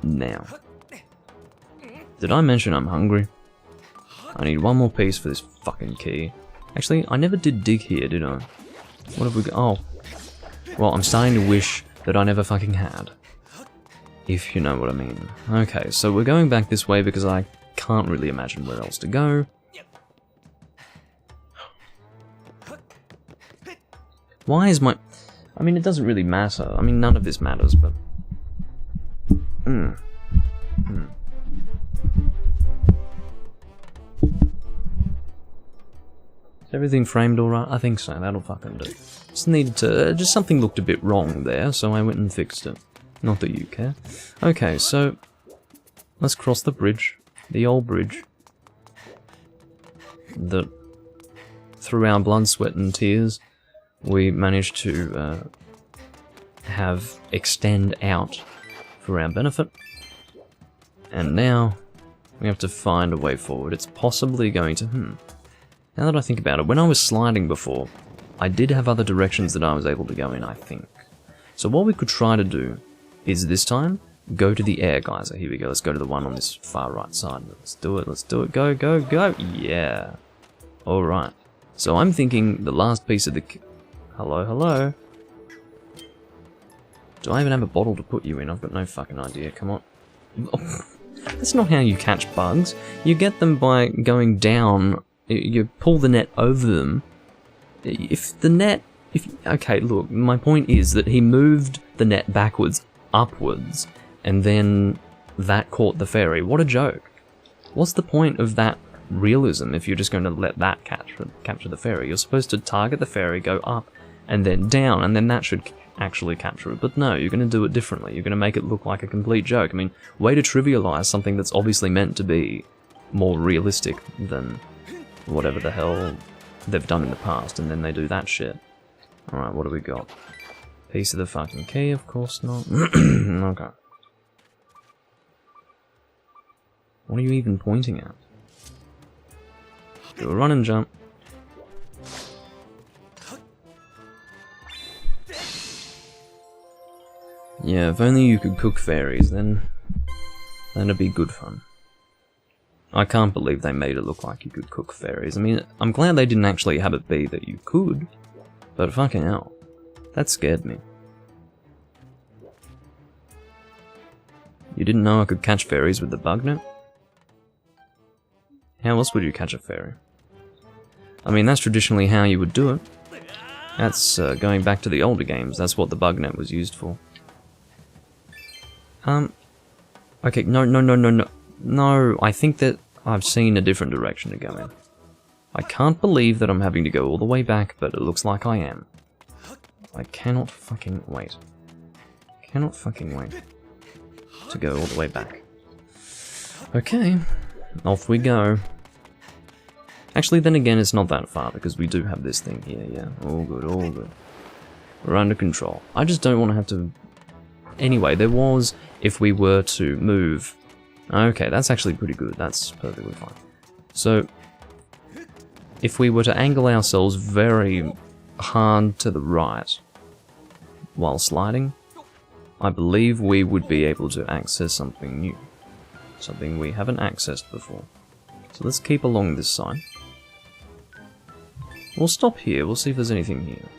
now, did I mention I'm hungry? I need one more piece for this fucking key. Actually, I never did dig here, did I? What have we got? Oh, well, I'm starting to wish that I never fucking had. If you know what I mean. Okay, so we're going back this way because I can't really imagine where else to go. Why is my... I mean, it doesn't really matter. I mean, none of this matters, but... Is everything framed alright? I think so, that'll fucking do. Just needed to... just something looked a bit wrong there, so I went and fixed it. Not that you care. Okay, so... let's cross the bridge. The old bridge. That... through our blood, sweat and tears, we managed to have extend out for our benefit. And now, we have to find a way forward. It's possibly going to... Now that I think about it, when I was sliding before, I did have other directions that I was able to go in, I think. So what we could try to do is this time, go to the air geyser. Here we go, let's go to the one on this far right side. Let's do it, go, go, go! Yeah! Alright. So I'm thinking the last piece of the... Hello, hello? Do I even have a bottle to put you in? I've got no fucking idea, come on. That's not how you catch bugs. You get them by going down, you pull the net over them. If the net... okay, look, my point is that he moved the net backwards, upwards, and then that caught the fairy. What a joke. What's the point of that realism if you're just going to let that capture the fairy? You're supposed to target the fairy, go up, and then down, and then that should actually capture it. But no, you're going to do it differently. You're going to make it look like a complete joke. I mean, way to trivialize something that's obviously meant to be more realistic than whatever the hell they've done in the past, and then they do that shit. Alright, what do we got? Piece of the fucking key, of course not. Okay. What are you even pointing at? Do a run and jump. Yeah, if only you could cook fairies, then that'd be good fun. I can't believe they made it look like you could cook fairies. I mean, I'm glad they didn't actually have it be that you could, but fucking hell, that scared me. You didn't know I could catch fairies with the bug net? How else would you catch a fairy? I mean, that's traditionally how you would do it. That's going back to the older games, that's what the bug net was used for. Okay, no, I think that I've seen a different direction to go in. I can't believe that I'm having to go all the way back, but it looks like I am. I cannot fucking wait. Cannot fucking wait to go all the way back. Okay, off we go. Actually, then again, it's not that far, because we do have this thing here, yeah. All good, all good. We're under control. I just don't want to have to... Anyway, there was, if we were to move... Okay, that's actually pretty good. That's perfectly fine. So, if we were to angle ourselves very hard to the right while sliding, I believe we would be able to access something new. Something we haven't accessed before. So let's keep along this side. We'll stop here. We'll see if there's anything here.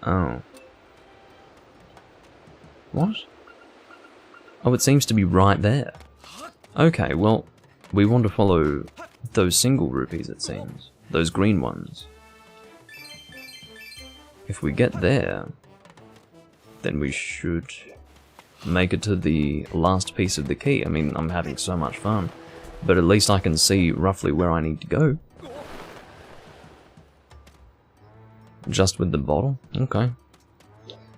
Oh. What? Oh, it seems to be right there. Okay, well, we want to follow those single rupees, it seems. Those green ones. If we get there, then we should make it to the last piece of the key. I mean, I'm having so much fun, but at least I can see roughly where I need to go. Just with the bottle? Okay.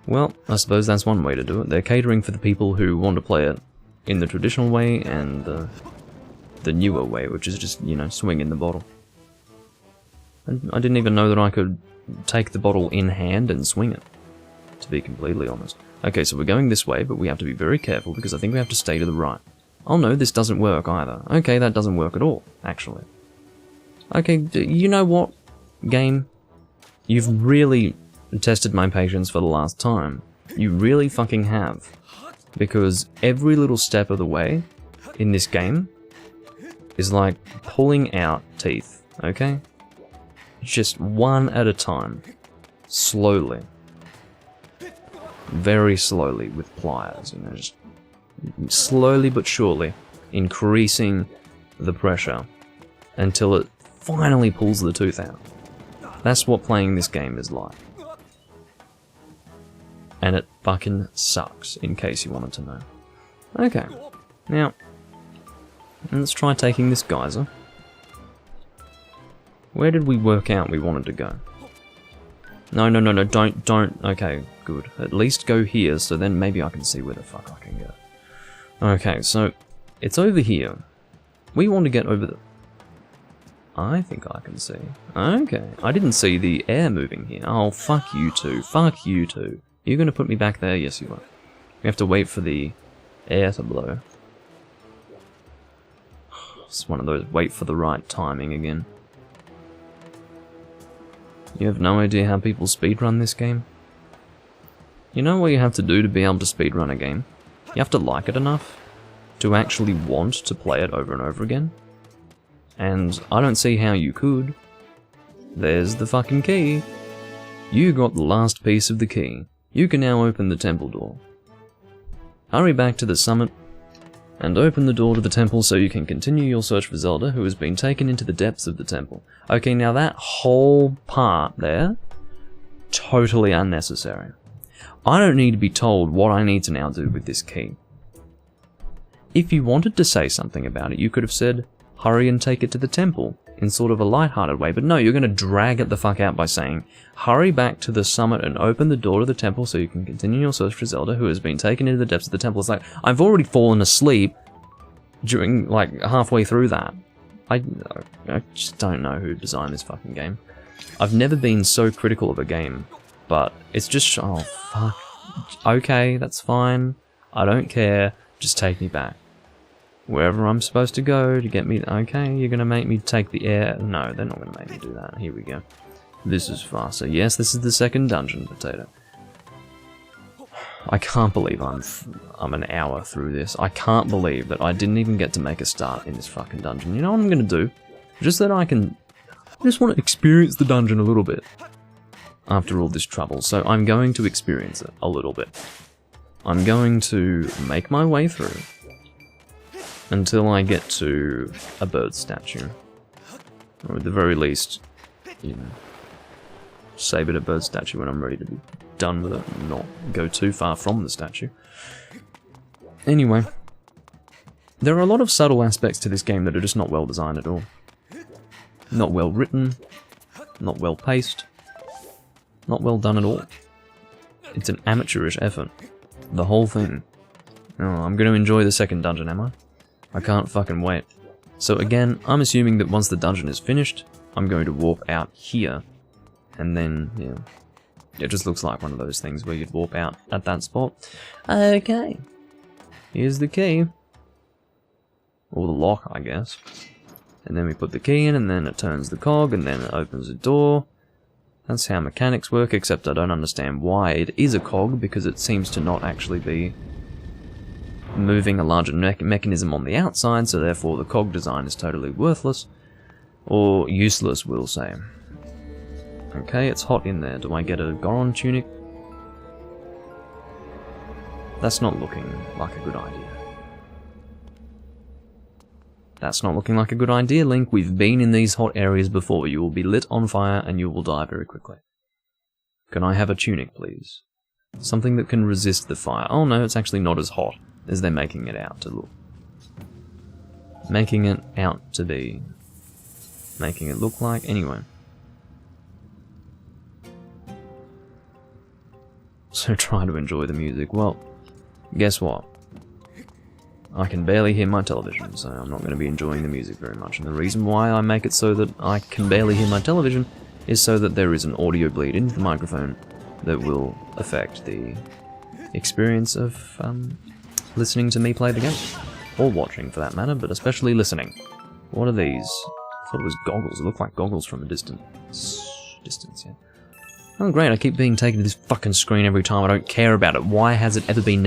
Well, I suppose that's one way to do it. They're catering for the people who want to play it in the traditional way and the newer way, which is just, you know, swinging the bottle. And I didn't even know that I could take the bottle in hand and swing it, to be completely honest. Okay, so we're going this way, but we have to be very careful because I think we have to stay to the right. Oh no, this doesn't work either. Okay, that doesn't work at all, actually. Okay, you know what, game? You've really tested my patience for the last time. You really fucking have. Because every little step of the way in this game is like pulling out teeth, okay? Just one at a time. Slowly. Very slowly with pliers, you know, just slowly but surely increasing the pressure until it finally pulls the tooth out. That's what playing this game is like. And it fucking sucks, in case you wanted to know. Okay, now, let's try taking this geyser. Where did we work out we wanted to go? No, don't. Okay, good. At least go here, so then maybe I can see where the fuck I can go. Okay, so it's over here. We want to get over the... I think I can see. Okay, I didn't see the air moving here. Oh, fuck you two. Fuck you two. You're gonna put me back there? Yes, you are. We have to wait for the air to blow. It's one of those wait for the right timing again. You have no idea how people speedrun this game? You know what you have to do to be able to speedrun a game? You have to like it enough to actually want to play it over and over again. And I don't see how you could. There's the fucking key. You got the last piece of the key. You can now open the temple door. Hurry back to the summit and open the door to the temple so you can continue your search for Zelda, who has been taken into the depths of the temple. Okay, now that whole part there, totally unnecessary. I don't need to be told what I need to now do with this key. If you wanted to say something about it, you could have said, hurry and take it to the temple, in sort of a light-hearted way, but no, you're going to drag it the fuck out by saying, hurry back to the summit and open the door to the temple so you can continue your search for Zelda, who has been taken into the depths of the temple. It's like, I've already fallen asleep during, like, halfway through that. I just don't know who designed this fucking game. I've never been so critical of a game, but it's just, oh, fuck. Okay, that's fine. I don't care. Just take me back. Wherever I'm supposed to go to get me... Okay, you're gonna make me take the air... No, they're not gonna make me do that. Here we go. This is faster. Yes, this is the second dungeon, Potato. I can't believe I'm an hour through this. I can't believe that I didn't even get to make a start in this fucking dungeon. You know what I'm gonna do? Just that I can... I just want to experience the dungeon a little bit. After all this trouble. So I'm going to experience it a little bit. I'm going to make my way through until I get to a bird statue. Or at the very least, you know, save it a bird statue when I'm ready to be done with it and not go too far from the statue. Anyway, there are a lot of subtle aspects to this game that are just not well designed at all. Not well written, not well paced, not well done at all. It's an amateurish effort. The whole thing. Oh, I'm going to enjoy the second dungeon, am I? I can't fucking wait. So again, I'm assuming that once the dungeon is finished, I'm going to warp out here. And then, yeah. It just looks like one of those things where you'd warp out at that spot. Okay. Here's the key. Or the lock, I guess. And then we put the key in, and then it turns the cog, and then it opens the door. That's how mechanics work, except I don't understand why it is a cog, because it seems to not actually be moving a larger mechanism on the outside, so therefore the cog design is totally worthless. Or useless, we'll say. Okay, it's hot in there. Do I get a Goron tunic? That's not looking like a good idea. That's not looking like a good idea, Link. We've been in these hot areas before. You will be lit on fire and you will die very quickly. Can I have a tunic, please? Something that can resist the fire. Oh no, it's actually not as hot as they're making it out to look. Making it out to be. Making it look like. Anyway. So try to enjoy the music. Well, guess what? I can barely hear my television, so I'm not going to be enjoying the music very much. And the reason why I make it so that I can barely hear my television is so that there is an audio bleed into the microphone that will affect the experience of listening to me play the game. Or watching, for that matter, but especially listening. What are these? I thought it was goggles. It looked like goggles from a distance, yeah. Oh great, I keep being taken to this fucking screen every time. I don't care about it. Why has it ever been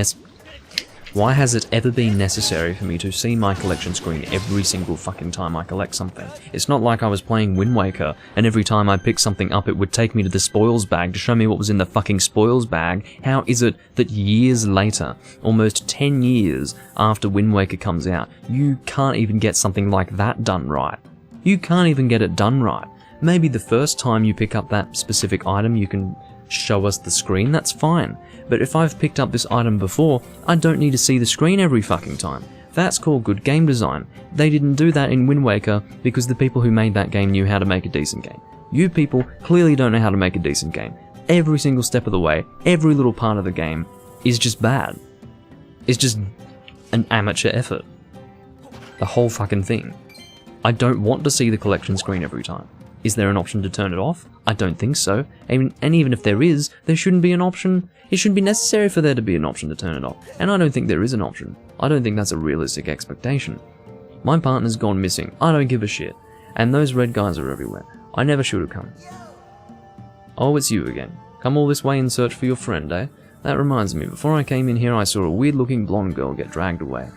necessary for me to see my collection screen every single fucking time I collect something? It's not like I was playing Wind Waker, and every time I picked something up it would take me to the spoils bag to show me what was in the fucking spoils bag. How is it that years later, almost 10 years after Wind Waker comes out, you can't even get something like that done right? You can't even get it done right. Maybe the first time you pick up that specific item you can show us the screen, that's fine. But if I've picked up this item before, I don't need to see the screen every fucking time. That's called good game design. They didn't do that in Wind Waker because the people who made that game knew how to make a decent game. You people clearly don't know how to make a decent game. Every single step of the way, every little part of the game is just bad. It's just an amateur effort. The whole fucking thing. I don't want to see the collection screen every time. Is there an option to turn it off? I don't think so. And even if there is, there shouldn't be an option. It shouldn't be necessary for there to be an option to turn it off. And I don't think there is an option. I don't think that's a realistic expectation. My partner's gone missing. I don't give a shit. And those red guys are everywhere. I never should have come. Oh, it's you again. Come all this way in search for your friend, eh? That reminds me, before I came in here I saw a weird-looking blonde girl get dragged away.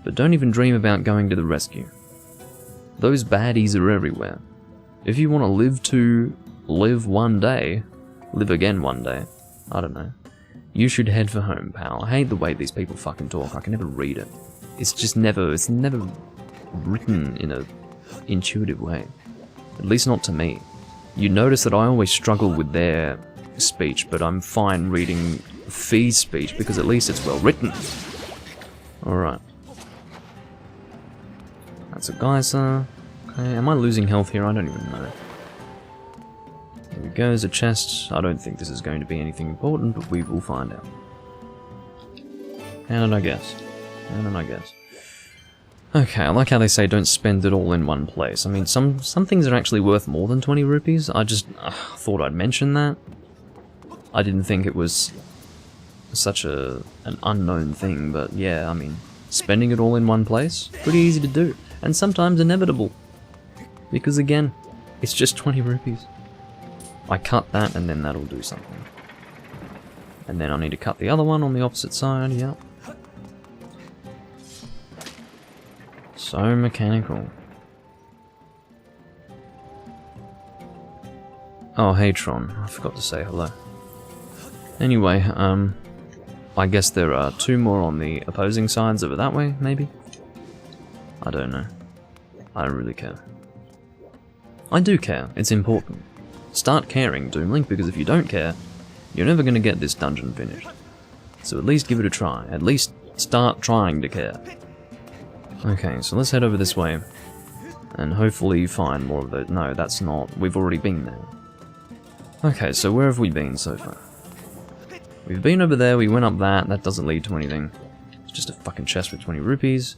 But don't even dream about going to the rescue. Those baddies are everywhere. If you want to live one day, live again one day, I don't know, you should head for home, pal. I hate the way these people fucking talk. I can never read it. It's never written in a intuitive way. At least not to me. You notice that I always struggle with their speech, but I'm fine reading Fee's speech because at least it's well written. Alright. That's a geyser. Okay, am I losing health here? I don't even know. Here we go, there's a chest. I don't think this is going to be anything important, but we will find out. How did I guess? Okay, I like how they say don't spend it all in one place. I mean, some things are actually worth more than 20 rupees. I just thought I'd mention that. I didn't think it was such an unknown thing, but yeah, I mean, spending it all in one place, pretty easy to do. And sometimes inevitable. Because again, it's just 20 rupees. I cut that and then that'll do something. And then I need to cut the other one on the opposite side, yeah. So mechanical. Oh, hey Tron, I forgot to say hello. Anyway, I guess there are 2 more on the opposing sides over that way, maybe? I don't know. I don't really care. I do care, it's important. Start caring, Doomlink, because if you don't care, you're never going to get this dungeon finished. So at least give it a try. At least start trying to care. Okay, so let's head over this way. And hopefully find more of those. No, that's not. We've already been there. Okay, so where have we been so far? We've been over there, we went up that. That doesn't lead to anything. It's just a fucking chest with 20 rupees.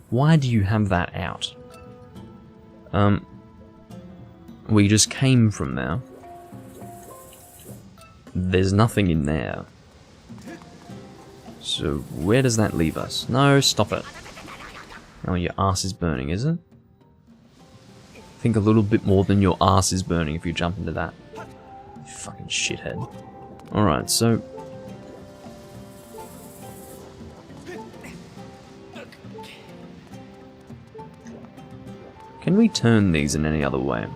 Why do you have that out? We just came from there. There's nothing in there. So where does that leave us? No, stop it. Oh, your ass is burning, is it? Think a little bit more than your ass is burning if you jump into that. You fucking shithead. Alright, so... can we turn these in any other way?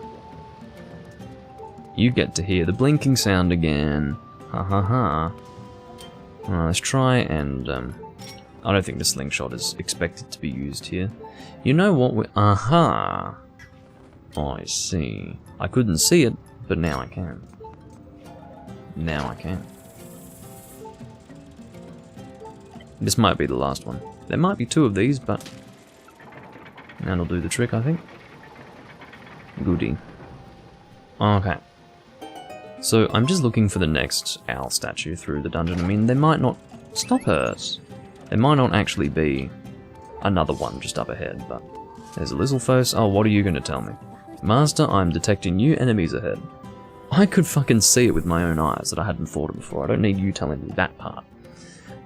You get to hear the blinking sound again. Ha ha ha. Alright, let's try and... I don't think the slingshot is expected to be used here. You know what we... aha! Oh, I see. I couldn't see it, but now I can. Now I can. This might be the last one. There might be 2 of these, but... that'll do the trick, I think. Goody. Okay. So, I'm just looking for the next owl statue through the dungeon. I mean, there might not... stop it! There might not actually be another one just up ahead, but... there's a Lizalfos. Oh, what are you going to tell me? Master, I'm detecting new enemies ahead. I could fucking see it with my own eyes that I hadn't thought of before. I don't need you telling me that part.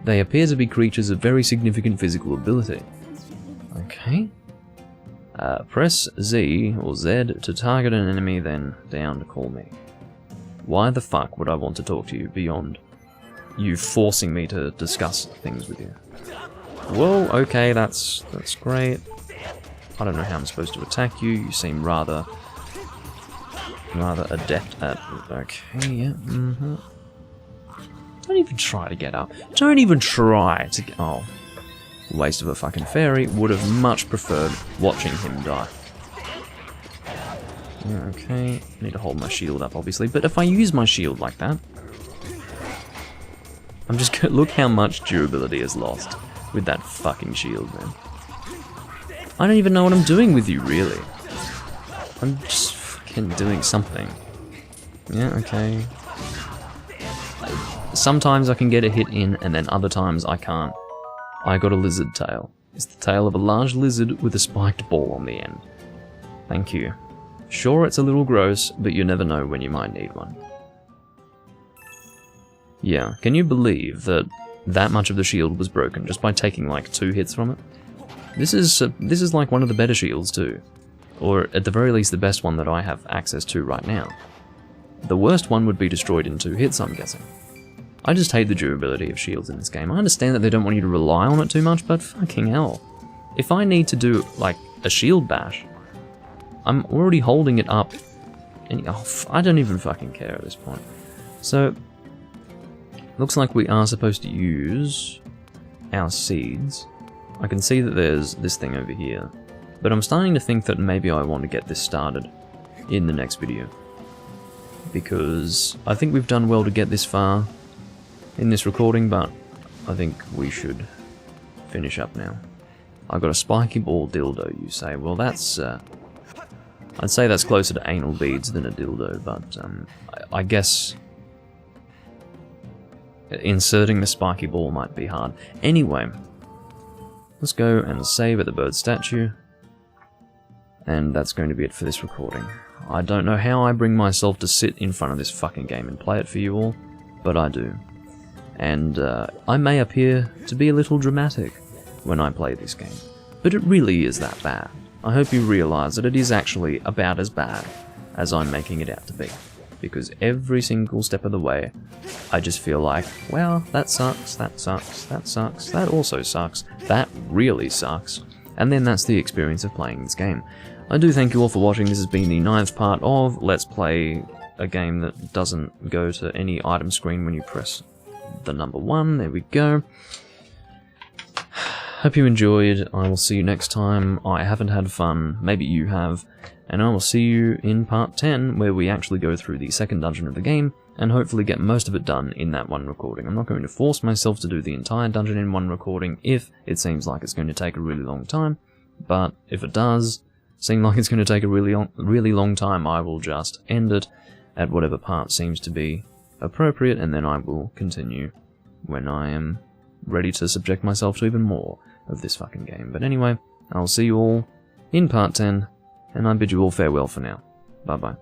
They appear to be creatures of very significant physical ability. Okay. Press Z or Z to target an enemy, then down to call me. Why the fuck would I want to talk to you beyond you forcing me to discuss things with you? Whoa, okay, that's great. I don't know how I'm supposed to attack you. You seem rather adept at... okay, yeah, Don't even try to get up. Don't even try to get... oh. Waste of a fucking fairy. Would have much preferred watching him die. Okay, need to hold my shield up, obviously. But if I use my shield like that... I'm just gonna... look how much durability is lost. with that fucking shield, man. I don't even know what I'm doing with you, really. I'm just fucking doing something. Yeah, okay. Sometimes I can get a hit in, and then other times I can't. I got a lizard tail. It's the tail of a large lizard with a spiked ball on the end. Thank you. Sure, it's a little gross, but you never know when you might need one. Yeah, can you believe that much of the shield was broken just by taking like 2 hits from it? This is like one of the better shields too. Or at the very least the best one that I have access to right now. The worst one would be destroyed in 2 hits, I'm guessing. I just hate the durability of shields in this game. I understand that they don't want you to rely on it too much, but fucking hell. If I need to do, like, a shield bash, I'm already holding it up, and I don't even fucking care at this point. So, looks like we are supposed to use our seeds. I can see that there's this thing over here, but I'm starting to think that maybe I want to get this started in the next video. Because I think we've done well to get this far in this recording, but I think we should finish up now. I've got a spiky ball dildo, you say. Well, that's, I'd say that's closer to anal beads than a dildo, but I guess inserting the spiky ball might be hard. Anyway, let's go and save at the bird statue, and that's going to be it for this recording. I don't know how I bring myself to sit in front of this fucking game and play it for you all, but I do. And I may appear to be a little dramatic when I play this game, but it really is that bad. I hope you realise that it is actually about as bad as I'm making it out to be, because every single step of the way, I just feel like, well, that sucks, that sucks, that sucks, that also sucks, that really sucks, and then that's the experience of playing this game. I do thank you all for watching. This has been the 9th part of Let's Play a game that doesn't go to any item screen when you press the number 1. There we go. Hope you enjoyed. I will see you next time. I haven't had fun. Maybe you have. And I will see you in part 10, where we actually go through the 2nd dungeon of the game, and hopefully get most of it done in that one recording. I'm not going to force myself to do the entire dungeon in one recording if it seems like it's going to take a really long time, but if it does seem like it's going to take a really long time, I will just end it at whatever part seems to be appropriate, and then I will continue when I am ready to subject myself to even more of this fucking game. But anyway, I'll see you all in part 10, and I bid you all farewell for now. Bye bye.